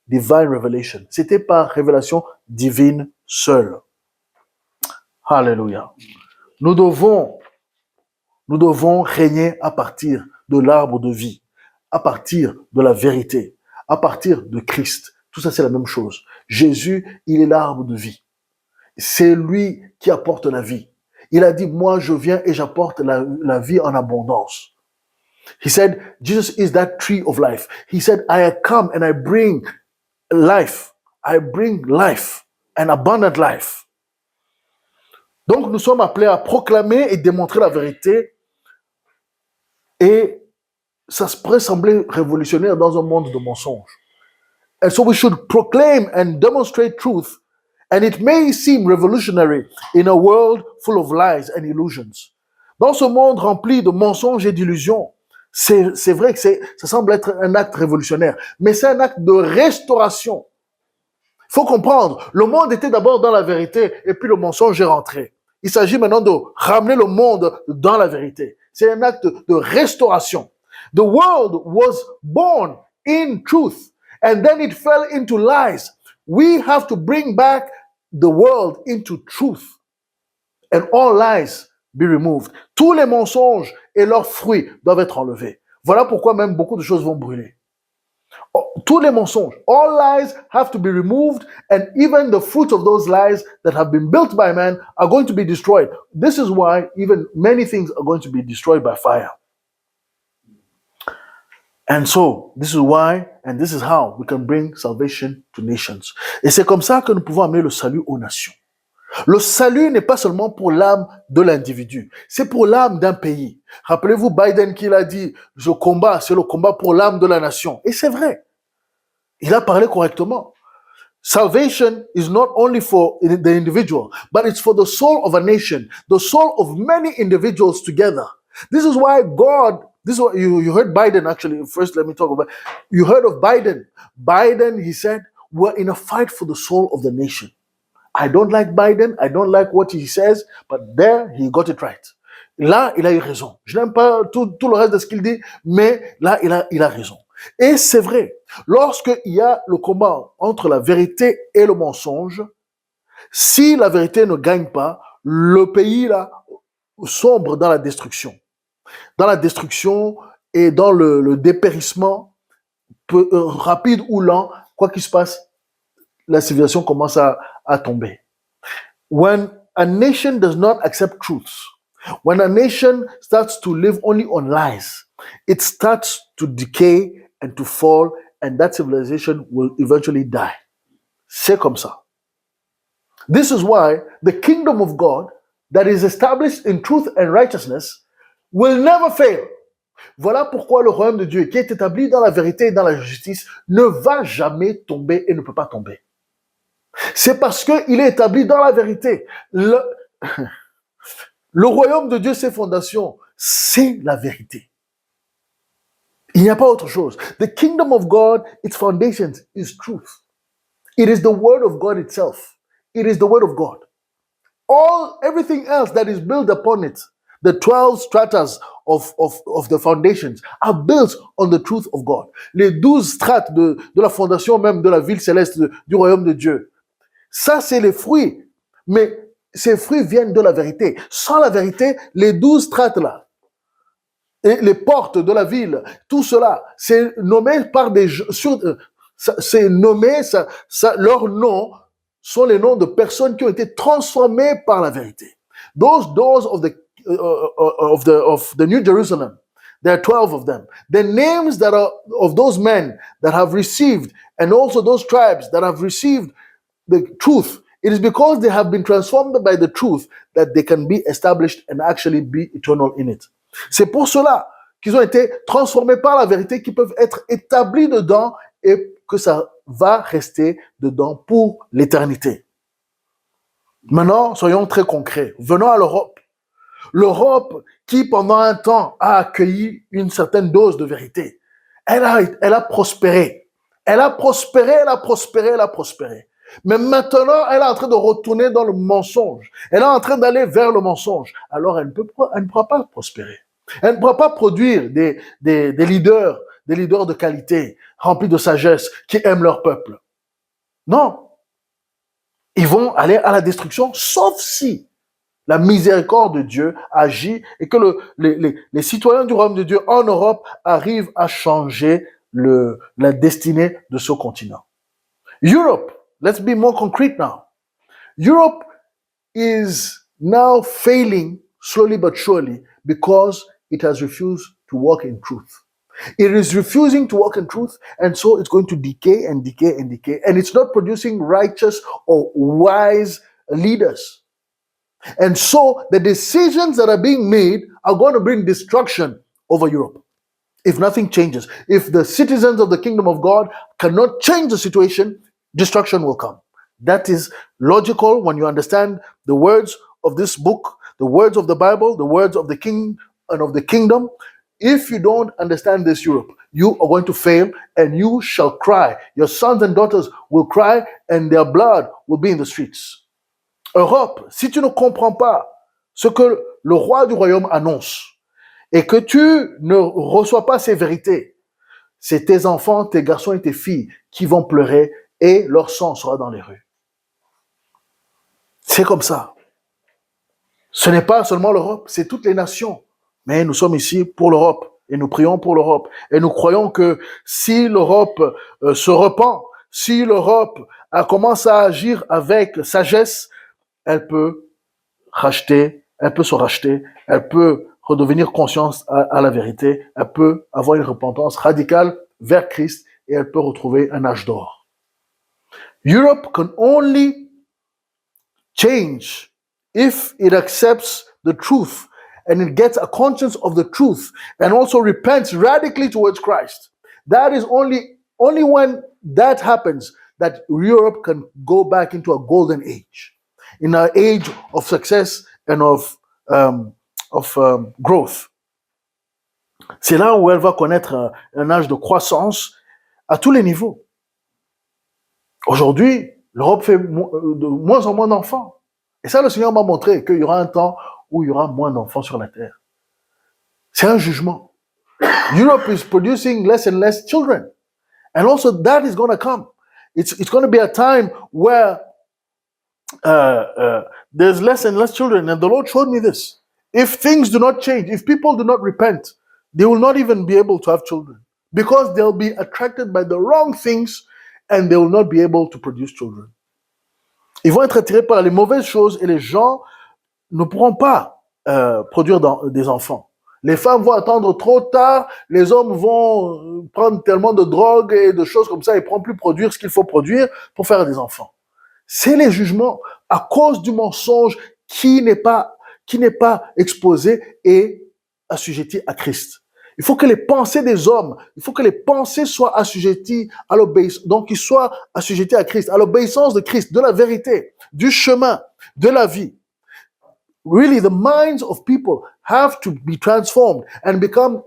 revelation. C'était par révélation divine seule. Alléluia. Nous devons régner à partir de l'arbre de vie, à partir de la vérité, à partir de Christ. Tout ça, c'est la même chose. Jésus, il est l'arbre de vie. C'est lui qui apporte la vie. Il a dit, moi je viens et j'apporte la vie en abondance. He said, Jesus is that tree of life. He said, I come and I bring life. I bring life, an abundant life. Donc nous sommes appelés à proclamer et démontrer la vérité. Et ça pourrait sembler révolutionnaire dans un monde de mensonges. And so we should proclaim and demonstrate truth. And it may seem revolutionary in a world full of lies and illusions. Dans ce monde rempli de mensonges et d'illusions, c'est vrai que ça semble être un acte révolutionnaire, mais c'est un acte de restauration. Il faut comprendre, le monde était d'abord dans la vérité et puis le mensonge est rentré. Il s'agit maintenant de ramener le monde dans la vérité. C'est un acte de restauration. The world was born in truth and then it fell into lies. We have to bring back the world into truth and all lies be removed. Tous les mensonges et leurs fruits doivent être enlevés. Voilà pourquoi même beaucoup de choses vont brûler. Tous les mensonges, all lies have to be removed and even the fruits of those lies that have been built by man are going to be destroyed. This is why even many things are going to be destroyed by fire. And so, this is why, and this is how we can bring salvation to nations. Et c'est comme ça que nous pouvons amener le salut aux nations. Le salut n'est pas seulement pour l'âme de l'individu, c'est pour l'âme d'un pays. Rappelez-vous Biden qui l'a dit, je combat, c'est le combat pour l'âme de la nation. Et c'est vrai. Il a parlé correctement. Salvation is not only for the individual, but it's for the soul of a nation, the soul of many individuals together. This is why God, this is what you heard Biden actually. First, let me talk about. You heard of Biden. Biden, he said, we're in a fight for the soul of the nation. I don't like Biden. I don't like what he says, but there he got it right. Là, il a eu raison. Je n'aime pas tout le reste de ce qu'il dit, mais là, il a raison. Et c'est vrai, lorsqu'il y a le combat entre la vérité et le mensonge, si la vérité ne gagne pas, le pays là sombre dans la destruction. Dans la destruction et dans le dépérissement, rapide ou lent, quoi qu'il se passe, la civilisation commence à tomber. When a nation does not accept truth, when a nation starts to live only on lies, it starts to decay and to fall, and that civilization will eventually die. C'est comme ça. This is why the kingdom of God that is established in truth and righteousness will never fail. Voilà pourquoi le royaume de Dieu, qui est établi dans la vérité et dans la justice, ne va jamais tomber et ne peut pas tomber. C'est parce qu'il est établi dans la vérité. Le royaume de Dieu, ses fondations, c'est la vérité. Il n'y a pas autre chose. The kingdom of God, its foundations is truth. It is the word of God itself. It is the word of God. Everything else that is built upon it, the 12 stratas of the foundations are built on the truth of God. Les 12 strates de la fondation même de la ville céleste du royaume de Dieu. Ça, c'est les fruits. Mais ces fruits viennent de la vérité. Sans la vérité, les 12 strates là, et les portes de la ville, tout cela, c'est nommé par des... c'est nommé, leurs noms sont les noms de personnes qui ont été transformées par la vérité. Those doors of the New Jerusalem, there are 12 of them. The names that are of those men that have received, and also those tribes that have received the truth, it is because they have been transformed by the truth that they can be established and actually be eternal in it. C'est pour cela qu'ils ont été transformés par la vérité, qu'ils peuvent être établis dedans et que ça va rester dedans pour l'éternité. Maintenant, soyons très concrets. Venons à l'Europe. L'Europe qui, pendant un temps, a accueilli une certaine dose de vérité. Elle a prospéré. Elle a prospéré. Mais maintenant, elle est en train de retourner dans le mensonge. Elle est en train d'aller vers le mensonge. Alors, elle ne pourra pas prospérer. Elle ne pourra pas produire des leaders de qualité, remplis de sagesse, qui aiment leur peuple. Non. Ils vont aller à la destruction, sauf si la miséricorde de Dieu agit et que les citoyens du royaume de Dieu en Europe arrivent à changer la destinée de ce continent. Europe, let's be more concrete now. Europe is now failing slowly but surely because it has refused to walk in truth. It is refusing to walk in truth, and so it's going to decay and decay and decay, and it's not producing righteous or wise leaders. And so the decisions that are being made are going to bring destruction over Europe. If nothing changes, if the citizens of the kingdom of God cannot change the situation, destruction will come. That is logical when you understand the words of this book, the words of the Bible, the words of the king and of the kingdom. If you don't understand this, Europe, you are going to fail and you shall cry. Your sons and daughters will cry and their blood will be in the streets. Europe, si tu ne comprends pas ce que le roi du royaume annonce et que tu ne reçois pas ces vérités, c'est tes enfants, tes garçons et tes filles qui vont pleurer et leur sang sera dans les rues. C'est comme ça. Ce n'est pas seulement l'Europe, c'est toutes les nations. Mais nous sommes ici pour l'Europe et nous prions pour l'Europe. Et nous croyons que si l'Europe se repent, si l'Europe commence à agir avec sagesse, elle peut se racheter, elle peut redevenir consciente à la vérité, elle peut avoir une repentance radicale vers Christ et elle peut retrouver un âge d'or. Europe can only change if it accepts the truth and it gets a conscience of the truth and also repents radically towards Christ. That is only when that happens that Europe can go back into a golden age, in an age of success and of growth. C'est là où elle va connaître un âge de croissance à tous les niveaux. Aujourd'hui, l'Europe fait de moins en moins d'enfants. Et ça, le Seigneur m'a montré qu'il y aura un temps où il y aura moins d'enfants sur la terre. C'est un jugement. Europe is producing less and less children. And also that is going to come. It's going to be a time where there's less and less children. And the Lord showed me this. If things do not change, if people do not repent, they will not even be able to have children. Because they'll be attracted by the wrong things and they will not be able to produce children. Ils vont être attirés par les mauvaises choses et les gens ne pourront pas produire des enfants. Les femmes vont attendre trop tard, les hommes vont prendre tellement de drogue et de choses comme ça, ils ne pourront plus produire ce qu'il faut produire pour faire des enfants. C'est les jugements à cause du mensonge qui n'est pas exposé et assujetti à Christ. Il faut que les pensées des hommes, il faut que les pensées soient assujetties à l'obéissance, donc qu'ils soient assujettis à Christ, à l'obéissance de Christ, de la vérité, du chemin, de la vie. Really, the minds of people have to be transformed and become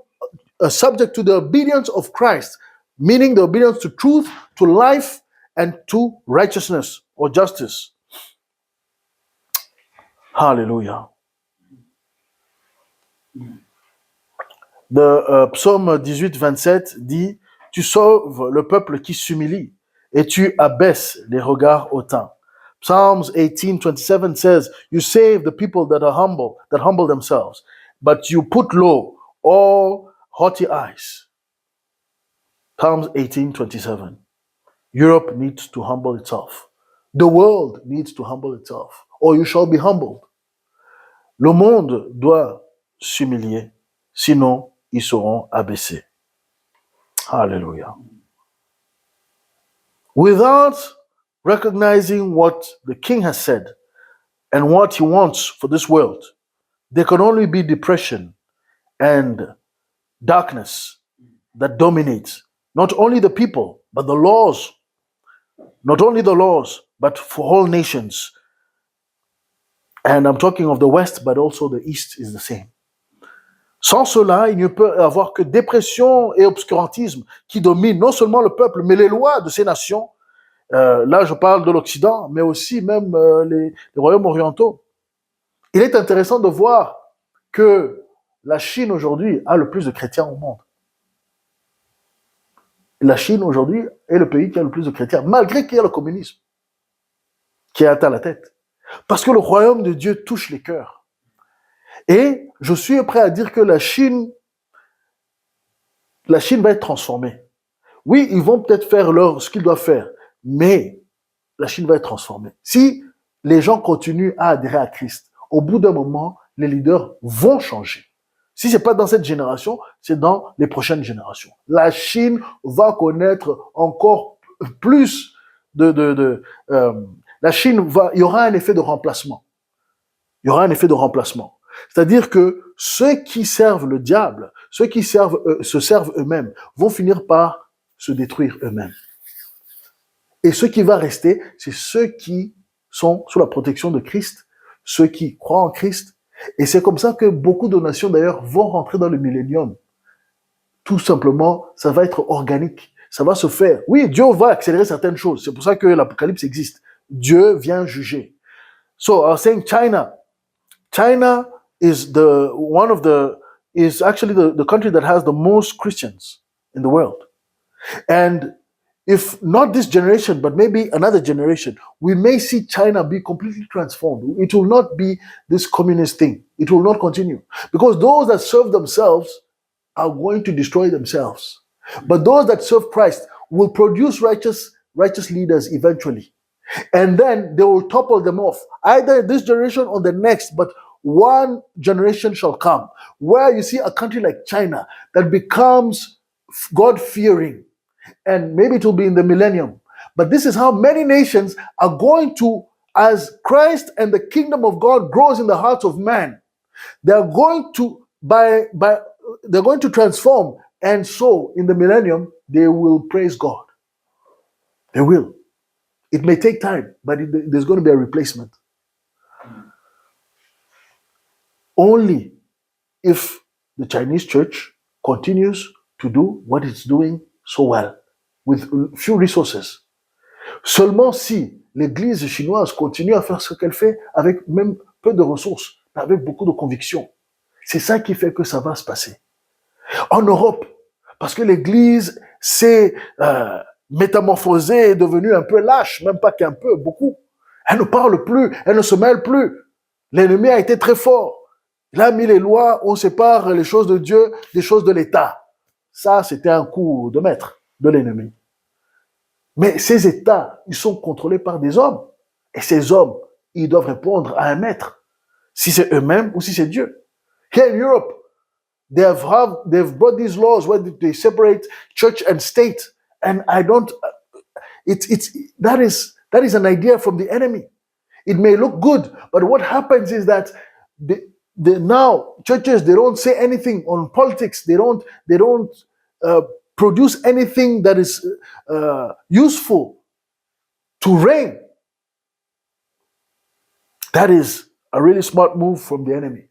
subject to the obedience of Christ, meaning the obedience to truth, to life, and to righteousness or justice. Hallelujah. Le psaume 18, 27 dit « Tu sauves le peuple qui s'humilie et tu abaisses les regards hautains. » Psalms 18, 27 says, you save the people that humble themselves, but you put low all haughty eyes. Psalms 18, 27. Europe needs to humble itself. The world needs to humble itself, or you shall be humbled. Le monde doit s'humilier, sinon ils seront abaissés. Hallelujah. Without recognizing what the king has said and what he wants for this world, there can only be depression and darkness that dominates not only the people, but the laws. Not only the laws, but for all nations. And I'm talking of the West, but also the East is the same. Sans cela, il ne peut y avoir que dépression et obscurantisme qui dominent non seulement le peuple, mais les lois de ces nations. Là, je parle de l'Occident, mais aussi même les royaumes orientaux. Il est intéressant de voir que la Chine aujourd'hui a le plus de chrétiens au monde. La Chine aujourd'hui est le pays qui a le plus de chrétiens, malgré qu'il y a le communisme qui a atteint la tête. Parce que le royaume de Dieu touche les cœurs. Et je suis prêt à dire que la Chine va être transformée. Oui, ils vont peut-être faire ce qu'ils doivent faire, mais la Chine va être transformée. Si les gens continuent à adhérer à Christ, au bout d'un moment, les leaders vont changer. Si ce n'est pas dans cette génération, c'est dans les prochaines générations. La Chine va connaître encore plus la Chine il y aura un effet de remplacement. Il y aura un effet de remplacement. C'est-à-dire que ceux qui servent le diable, ceux qui se servent eux-mêmes, vont finir par se détruire eux-mêmes. Et ce qui va rester, c'est ceux qui sont sous la protection de Christ, ceux qui croient en Christ. Et c'est comme ça que beaucoup de nations, d'ailleurs, vont rentrer dans le millénium. Tout simplement, ça va être organique. Ça va se faire. Oui, Dieu va accélérer certaines choses. C'est pour ça que l'Apocalypse existe. Dieu vient juger. So, I was saying China is actually the country that has the most Christians in the world. And if not this generation, but maybe another generation, we may see China be completely transformed. It will not be this communist thing. It will not continue. Because those that serve themselves are going to destroy themselves. But those that serve Christ will produce righteous leaders eventually. And then they will topple them off, either this generation or the next, but one generation shall come where you see a country like China that becomes God-fearing. And maybe it will be in the millennium. But this is how many nations are going to, as Christ and the kingdom of God grows in the hearts of man, they're going to, they're going to transform. And so in the millennium, they will praise God. They will. It may take time, but there's going to be a replacement. Only if the Chinese church continues to do what it's doing so well, with few resources. Seulement si l'église chinoise continue à faire ce qu'elle fait avec même peu de ressources, avec beaucoup de conviction. C'est ça qui fait que ça va se passer. En Europe, parce que l'église s'est métamorphosée, est devenue un peu lâche, même pas qu'un peu, beaucoup. Elle ne parle plus, elle ne se mêle plus. L'ennemi a été très fort. Il a mis les lois, on sépare les choses de Dieu des choses de l'État. Ça, c'était un coup de maître de l'ennemi. Mais ces États, ils sont contrôlés par des hommes. Et ces hommes, ils doivent répondre à un maître. Si c'est eux-mêmes ou si c'est Dieu. Here in Europe, they've brought these laws where they separate church and state. And I don't, that is an idea from the enemy. It may look good, but what happens is that now churches, they don't say anything on politics. They don't uh, produce anything that is useful to reign. That is a really smart move from the enemy.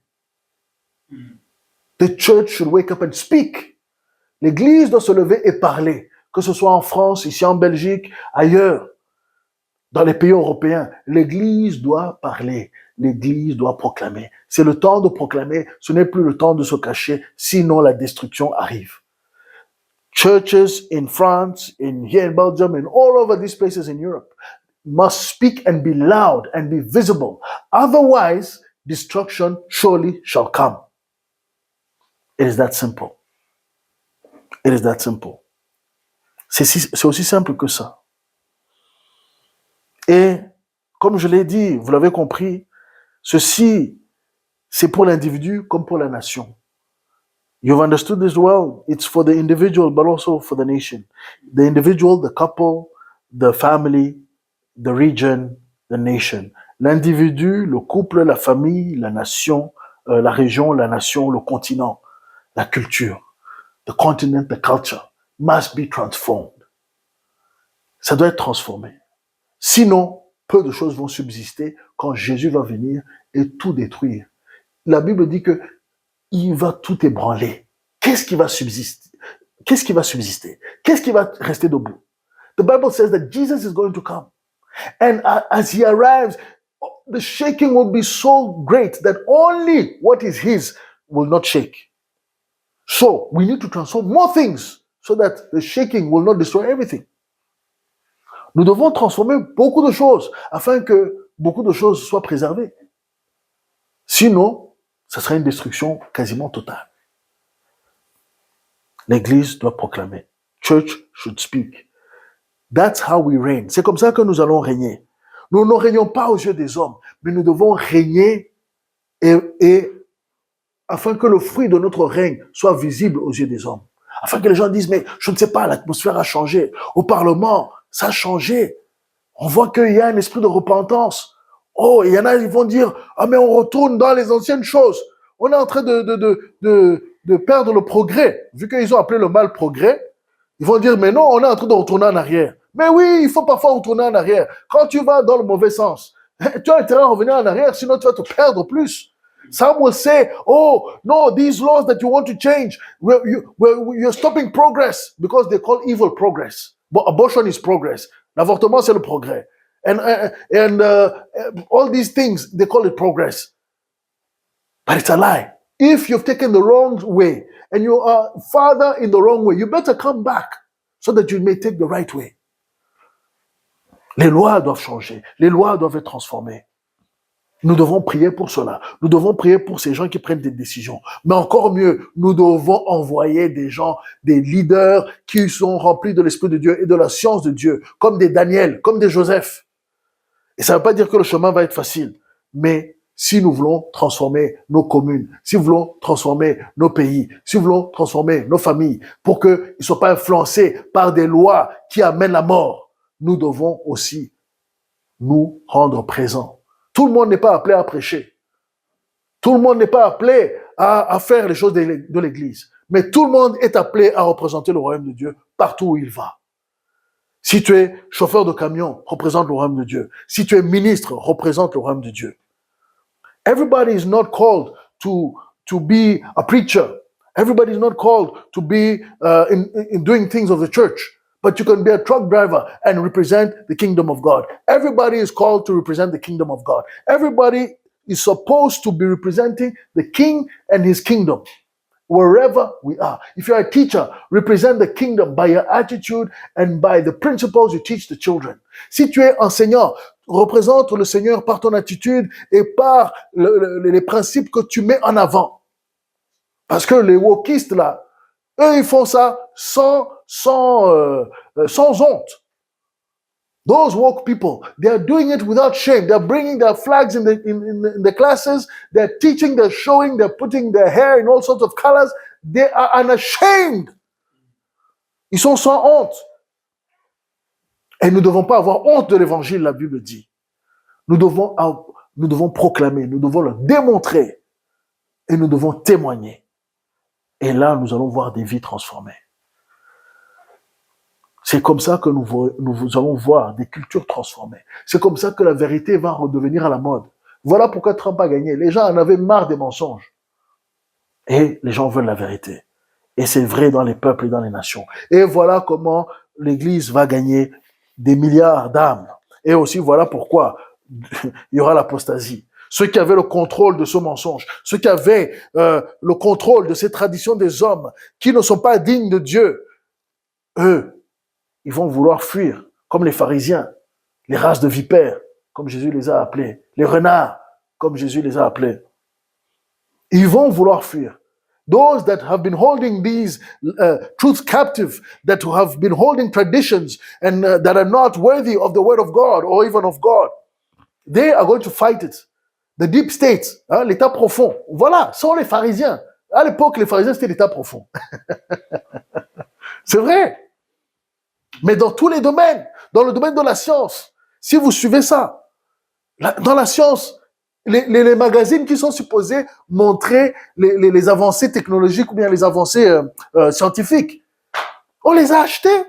The church should wake up and speak. L'Église doit se lever et parler, que ce soit en France, ici en Belgique, ailleurs, dans les pays européens. L'Église doit parler, l'Église doit proclamer. C'est le temps de proclamer, ce n'est plus le temps de se cacher, sinon la destruction arrive. Churches in France, here in Belgium, and all over these places in Europe must speak and be loud and be visible. Otherwise, destruction surely shall come. It is that simple. It is that simple. C'est aussi simple que ça. Et comme je l'ai dit, vous l'avez compris, ceci, c'est pour l'individu comme pour la nation. You've understood this well. It's for the individual, but also for the nation. The individual, the couple, the family, the region, the nation. L'individu, le couple, la famille, la nation, la région, la nation, le continent, la culture. The continent, the culture must be transformed. Ça doit être transformé. Sinon, peu de choses vont subsister quand Jésus va venir et tout détruire. La Bible dit que il va tout ébranler. Qu'est-ce qui va subsister? Qu'est-ce qui va subsister? Qu'est-ce qui va rester debout? The Bible says that Jesus is going to come. And as he arrives, the shaking will be so great that only what is his will not shake. So we need to transform more things so that the shaking will not destroy everything. Nous devons transformer beaucoup de choses afin que beaucoup de choses soient préservées. Sinon, ça sera une destruction quasiment totale. L'Église doit proclamer. Church should speak. That's how we reign. C'est comme ça que nous allons régner. Nous ne régnons pas aux yeux des hommes, mais nous devons régner et afin que le fruit de notre règne soit visible aux yeux des hommes. Afin que les gens disent, mais je ne sais pas, l'atmosphère a changé. Au Parlement, ça a changé. On voit qu'il y a un esprit de repentance. Oh, il y en a, ils vont dire, ah, mais on retourne dans les anciennes choses. On est en train de perdre le progrès. Vu qu'ils ont appelé le mal progrès, ils vont dire, mais non, on est en train de retourner en arrière. Mais oui, il faut parfois retourner en arrière. Quand tu vas dans le mauvais sens, tu as intérêt à revenir en arrière, sinon tu vas te perdre plus. Some will say, oh, no, these laws that you want to change, you're stopping progress because they call evil progress. But abortion is progress. L'avortement, c'est le progrès. And all these things, they call it progress. But it's a lie. If you've taken the wrong way and you are farther in the wrong way, you better come back so that you may take the right way. Les lois doivent changer. Les lois doivent être transformées. Nous devons prier pour cela. Nous devons prier pour ces gens qui prennent des décisions. Mais encore mieux, nous devons envoyer des gens, des leaders qui sont remplis de l'Esprit de Dieu et de la science de Dieu, comme des Daniel, comme des Joseph. Et ça ne veut pas dire que le chemin va être facile. Mais si nous voulons transformer nos communes, si nous voulons transformer nos pays, si nous voulons transformer nos familles, pour qu'ils ne soient pas influencés par des lois qui amènent la mort, nous devons aussi nous rendre présents. Tout le monde n'est pas appelé à prêcher. Tout le monde n'est pas appelé à faire les choses de l'Église. Mais tout le monde est appelé à représenter le royaume de Dieu partout où il va. Si tu es chauffeur de camion, représente le royaume de Dieu. Si tu es ministre, représente le royaume de Dieu. Everybody is not called to be a preacher. Everybody is not called to be in doing things of the church. But you can be a truck driver and represent the kingdom of God. Everybody is called to represent the kingdom of God. Everybody is supposed to be representing the king and his kingdom wherever we are. If you're a teacher, represent the kingdom by your attitude and by the principles you teach the children. Si tu es enseignant, représente le Seigneur par ton attitude et par les principes que tu mets en avant. Parce que les wokistes là, eux, ils font ça sans honte. Those woke people, they are doing it without shame. They're bringing their flags in the classes. They're teaching, they're showing, they're putting their hair in all sorts of colors. They are unashamed. Ils sont sans honte. Et nous ne devons pas avoir honte de l'évangile, la Bible dit. Nous devons proclamer, nous devons le démontrer et nous devons témoigner. Et là, nous allons voir des vies transformées. C'est comme ça que nous allons voir des cultures transformées. C'est comme ça que la vérité va redevenir à la mode. Voilà pourquoi Trump a gagné. Les gens en avaient marre des mensonges. Et les gens veulent la vérité. Et c'est vrai dans les peuples et dans les nations. Et voilà comment l'Église va gagner des milliards d'âmes. Et aussi, voilà pourquoi il y aura l'apostasie. Ceux qui avaient le contrôle de ce mensonge, ceux qui avaient le contrôle de ces traditions des hommes, qui ne sont pas dignes de Dieu, eux, ils vont vouloir fuir, comme les pharisiens, les races de vipères, comme Jésus les a appelés, les renards, comme Jésus les a appelés. Ils vont vouloir fuir. Those that have been holding these truths captive, that have been holding traditions and that are not worthy of the word of God or even of God, they are going to fight it. The deep state, hein, l'état profond. Voilà, sont les pharisiens. À l'époque, les pharisiens, c'était l'état profond. C'est vrai. Mais dans tous les domaines, dans le domaine de la science, si vous suivez ça, dans la science, les magazines qui sont supposés montrer les avancées technologiques ou bien les avancées scientifiques, on les a achetés.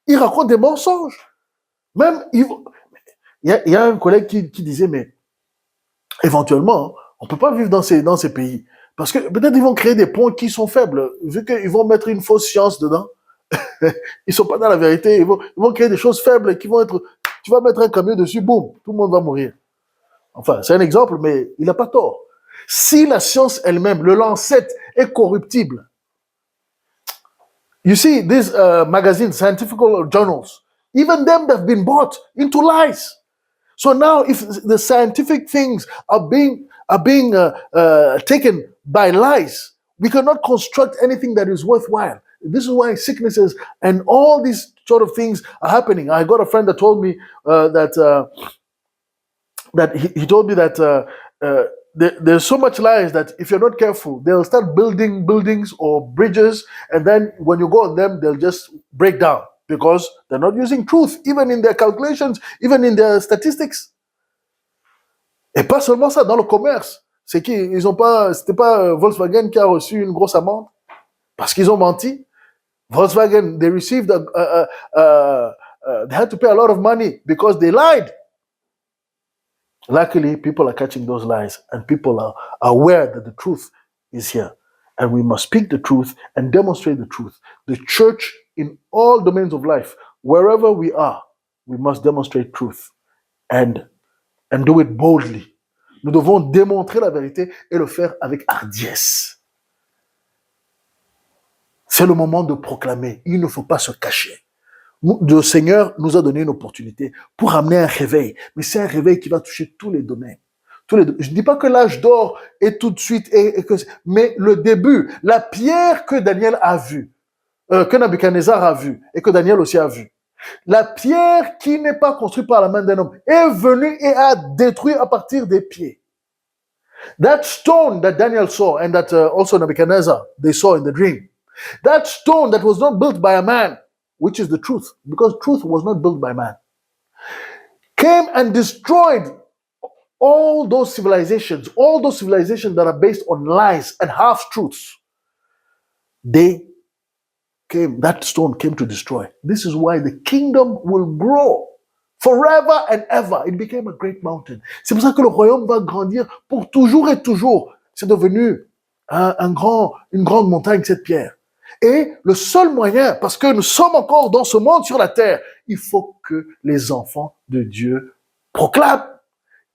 Ils racontent des mensonges. Même, il y a un collègue qui disait, mais éventuellement, on ne peut pas vivre dans ces pays. Parce que peut-être ils vont créer des ponts qui sont faibles, vu qu'ils vont mettre une fausse science dedans. Ils sont pas dans la vérité. Ils vont créer des choses faibles qui vont être... Tu vas mettre un camion dessus, boum, tout le monde va mourir. Enfin, c'est un exemple, mais il n'a pas tort. Si la science elle-même, le Lancet, est corruptible, you see, these magazines, scientific journals, even them have been bought into lies. So now, if the scientific things are being taken by lies, we cannot construct anything that is worthwhile. This is why sicknesses and all these sort of things are happening. I got a friend that told me that he told me that there's so much lies that if you're not careful, they'll start building buildings or bridges, and then when you go on them, they'll just break down because they're not using truth, even in their calculations, even in their statistics. Et pas seulement ça, dans le commerce. C'était pas Volkswagen qui a reçu une grosse amende parce qu'ils ont menti. Volkswagen, they received they had to pay a lot of money because they lied. Luckily, people are catching those lies and people are aware that the truth is here. And we must speak the truth and demonstrate the truth. The church, in all domains of life, wherever we are, we must demonstrate truth and do it boldly. Nous devons démontrer la vérité et le faire avec hardiesse. C'est le moment de proclamer. Il ne faut pas se cacher. Le Seigneur nous a donné une opportunité pour amener un réveil. Mais c'est un réveil qui va toucher tous les domaines. Je ne dis pas que l'âge d'or est tout de suite, mais le début, la pierre que Daniel a vue, que Nabuchodonosor a vue et que Daniel aussi a vue. La pierre qui n'est pas construite par la main d'un homme est venue et a détruit à partir des pieds. That stone that Daniel saw and that also Nebuchadnezzar, they saw in the dream. That stone that was not built by a man, which is the truth, because truth was not built by man, came and destroyed all those civilizations that are based on lies and half-truths. That stone came to destroy. This is why the kingdom will grow forever and ever. It became a great mountain. C'est pour ça que le royaume va grandir pour toujours et toujours. C'est devenu une grande montagne, cette pierre. Et le seul moyen, parce que nous sommes encore dans ce monde sur la terre, il faut que les enfants de Dieu proclament.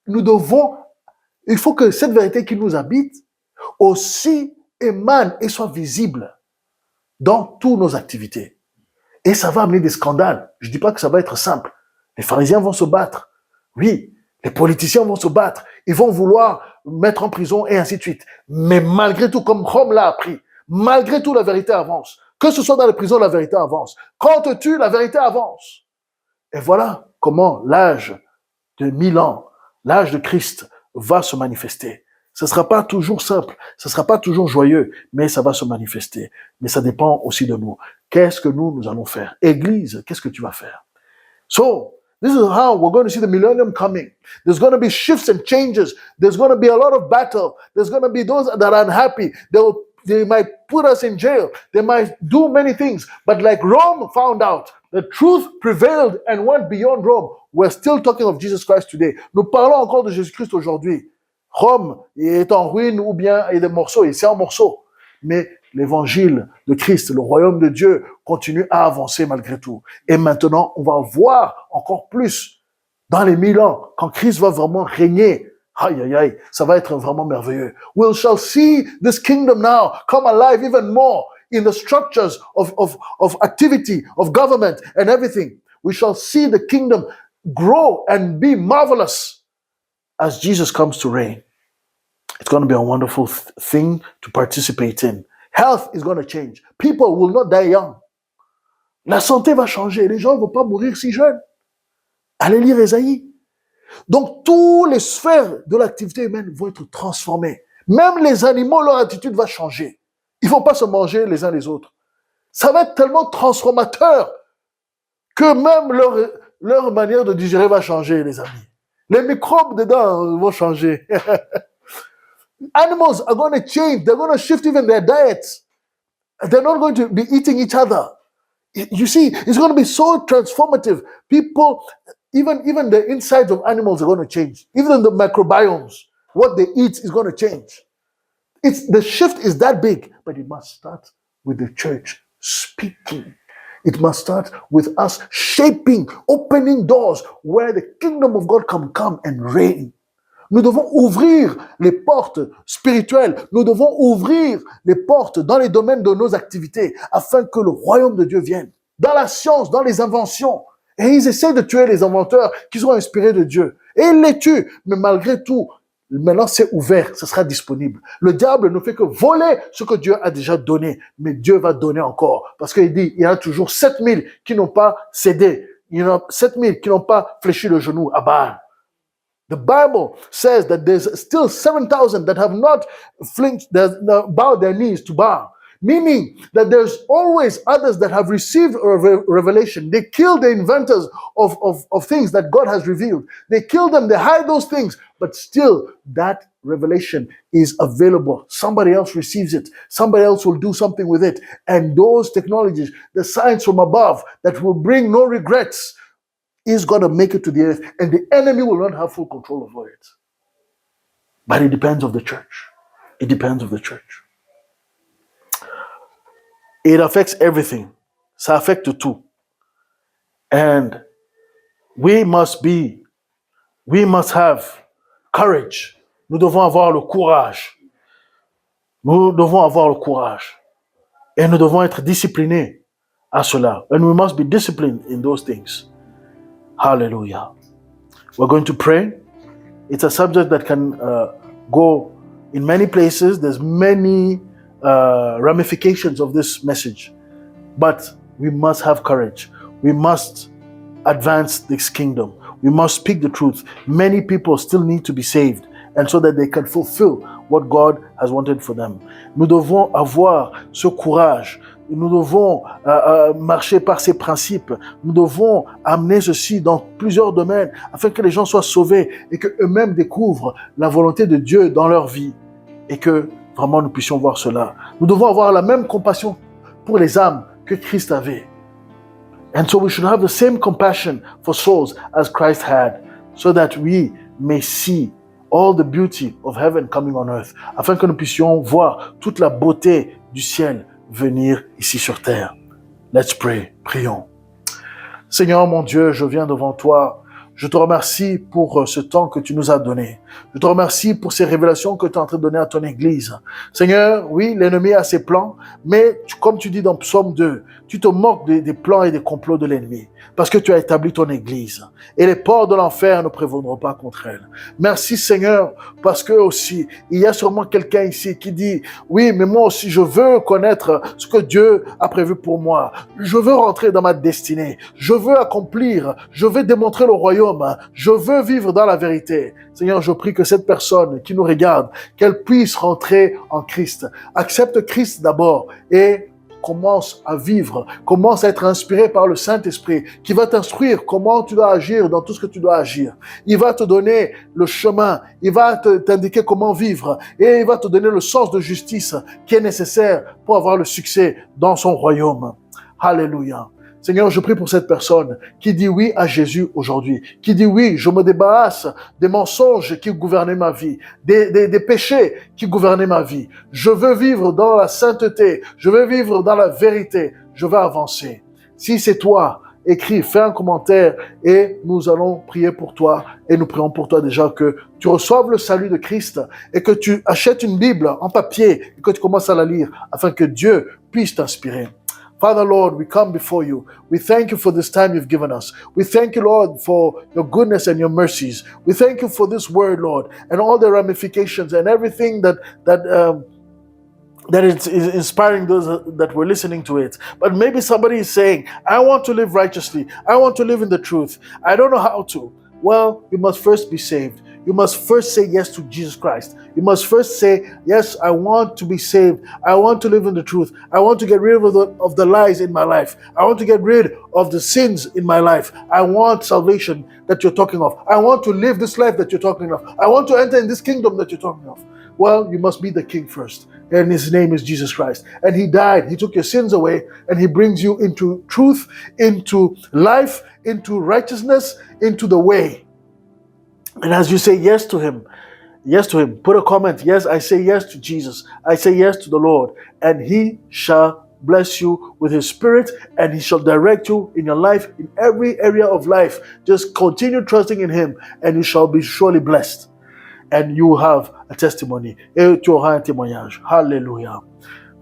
Il faut que cette vérité qui nous habite aussi émane et soit visible dans toutes nos activités. Et ça va amener des scandales. Je ne dis pas que ça va être simple. Les pharisiens vont se battre. Oui, les politiciens vont se battre. Ils vont vouloir mettre en prison et ainsi de suite. Mais malgré tout, comme Rome l'a appris, malgré tout, la vérité avance. Que ce soit dans les prisons, la vérité avance. Quand on te tue, la vérité avance. Et voilà comment l'âge de 1000 ans, l'âge de Christ va se manifester. Ce ne sera pas toujours simple, ce ne sera pas toujours joyeux, mais ça va se manifester. Mais ça dépend aussi de nous. Qu'est-ce que nous allons faire? Église, qu'est-ce que tu vas faire? So, this is how we're going to see the millennium coming. There's going to be shifts and changes. There's going to be a lot of battle. There's going to be those that are unhappy. They might put us in jail. They might do many things. But like Rome found out, the truth prevailed and went beyond Rome. We're still talking of Jesus Christ today. Nous parlons encore de Jésus-Christ aujourd'hui. Rome est en ruine ou bien il y a des morceaux, et c'est en morceaux. Mais l'évangile de Christ, le royaume de Dieu, continue à avancer malgré tout. Et maintenant, on va voir encore plus dans les 1000 ans, quand Christ va vraiment régner. Aïe, aïe, aïe, ça va être vraiment merveilleux. We shall see this kingdom now come alive even more in the structures of activity, of government and everything. We shall see the kingdom grow and be marvelous as Jesus comes to reign. It's going to be a wonderful thing to participate in. Health is going to change. People will not die young. La santé va changer. Les gens ne vont pas mourir si jeunes. Allez lire Ésaïe. Donc, toutes les sphères de l'activité humaine vont être transformées. Même les animaux, leur attitude va changer. Ils ne vont pas se manger les uns les autres. Ça va être tellement transformateur que même leur manière de digérer va changer, les amis. Les microbes dedans vont changer. Animals are going to change. They're going to shift even their diets. They're not going to be eating each other. You see, it's going to be so transformative. People, even the insides of animals are going to change. Even the microbiomes, what they eat is going to change. The shift is that big, but it must start with the church speaking. It must start with us shaping, opening doors where the kingdom of God can come and reign. Nous devons ouvrir les portes spirituelles. Nous devons ouvrir les portes dans les domaines de nos activités afin que le royaume de Dieu vienne. Dans la science, dans les inventions. Et ils essaient de tuer les inventeurs qui sont inspirés de Dieu. Et ils les tuent. Mais malgré tout, maintenant c'est ouvert, ce sera disponible. Le diable ne fait que voler ce que Dieu a déjà donné. Mais Dieu va donner encore. Parce qu'il dit, il y en a toujours 7000 qui n'ont pas cédé. Il y en a 7000 qui n'ont pas fléchi le genou à Baal. The Bible says that there's still 7,000 that have not flinched, bowed their knees to Baal. Meaning that there's always others that have received a revelation. They kill the inventors of things that God has revealed. They kill them, they hide those things, but still that revelation is available. Somebody else receives it. Somebody else will do something with it. And those technologies, the science from above that will bring no regrets, is going to make it to the earth, and the enemy will not have full control over it. But it depends on the church. It depends on the church. It affects everything. Ça affecte tout. And we must have courage. Nous devons avoir le courage. Nous devons avoir le courage. Et nous devons être disciplinés à cela. And we must be disciplined in those things. Hallelujah. We're going to pray. It's a subject that can go in many places. There's many ramifications of this message. But we must have courage. We must advance this kingdom. We must speak the truth. Many people still need to be saved, and so that they can fulfill what God has wanted for them. Nous devons avoir ce courage. Nous devons marcher par ces principes. Nous devons amener ceci dans plusieurs domaines afin que les gens soient sauvés et qu'eux-mêmes découvrent la volonté de Dieu dans leur vie et que vraiment nous puissions voir cela. Nous devons avoir la même compassion pour les âmes que Christ avait. And so we should have the same compassion for souls as Christ had, so that we may see all the beauty of heaven coming on earth, afin que nous puissions voir toute la beauté du ciel venir ici sur terre. Let's pray. Prions. Seigneur mon Dieu, je viens devant toi. Je te remercie pour ce temps que tu nous as donné. Je te remercie pour ces révélations que tu es en train de donner à ton Église. Seigneur, oui, l'ennemi a ses plans, mais comme tu dis dans Psaume 2, tu te moques des plans et des complots de l'ennemi parce que tu as établi ton Église. Et les ports de l'enfer ne prévaudront pas contre elle. Merci Seigneur, parce que aussi, il y a sûrement quelqu'un ici qui dit, oui, mais moi aussi, je veux connaître ce que Dieu a prévu pour moi. Je veux rentrer dans ma destinée. Je veux accomplir. Je veux démontrer le royaume. Je veux vivre dans la vérité. Seigneur, je prie que cette personne qui nous regarde, qu'elle puisse rentrer en Christ. Accepte Christ d'abord et commence à vivre, commence à être inspiré par le Saint-Esprit qui va t'instruire comment tu dois agir dans tout ce que tu dois agir. Il va te donner le chemin, il va t'indiquer comment vivre et il va te donner le sens de justice qui est nécessaire pour avoir le succès dans son royaume. Alléluia. Seigneur, je prie pour cette personne qui dit oui à Jésus aujourd'hui, qui dit oui, je me débarrasse des mensonges qui gouvernaient ma vie, des péchés qui gouvernaient ma vie. Je veux vivre dans la sainteté, je veux vivre dans la vérité, je veux avancer. Si c'est toi, écris, fais un commentaire et nous allons prier pour toi et nous prions pour toi déjà que tu reçoives le salut de Christ et que tu achètes une Bible en papier et que tu commences à la lire afin que Dieu puisse t'inspirer. Father, Lord, we come before you. We thank you for this time you've given us. We thank you, Lord, for your goodness and your mercies. We thank you for this word, Lord, and all the ramifications and everything that is inspiring those that were listening to it. But maybe somebody is saying, I want to live righteously. I want to live in the truth. I don't know how to. Well, you must first be saved. You must first say yes to Jesus Christ. You must first say, yes, I want to be saved. I want to live in the truth. I want to get rid of the lies in my life. I want to get rid of the sins in my life. I want salvation that you're talking of. I want to live this life that you're talking of. I want to enter in this kingdom that you're talking of. Well, you must be the king first. And his name is Jesus Christ. And he died. He took your sins away. And he brings you into truth, into life, into righteousness, into the way. And as you say yes to him, put a comment. Yes, I say yes to Jesus. I say yes to the Lord. And he shall bless you with his spirit and he shall direct you in your life, in every area of life. Just continue trusting in him and you shall be surely blessed. And you will have a testimony. Et tu auras un témoignage. Hallelujah.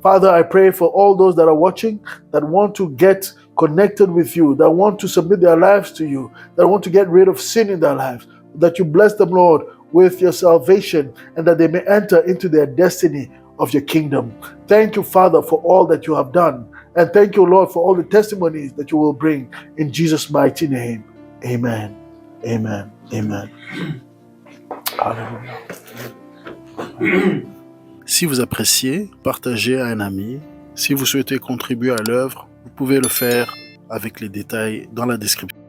Father, I pray for all those that are watching, that want to get connected with you, that want to submit their lives to you, that want to get rid of sin in their lives, that you bless them, Lord, with your salvation and that they may enter into their destiny of your kingdom. Thank you, Father, for all that you have done. And thank you, Lord, for all the testimonies that you will bring in Jesus' mighty name. Amen. Amen. Amen. Alléluia. Si vous appréciez, partagez à un ami. Si vous souhaitez contribuer à l'œuvre, vous pouvez le faire avec les détails dans la description.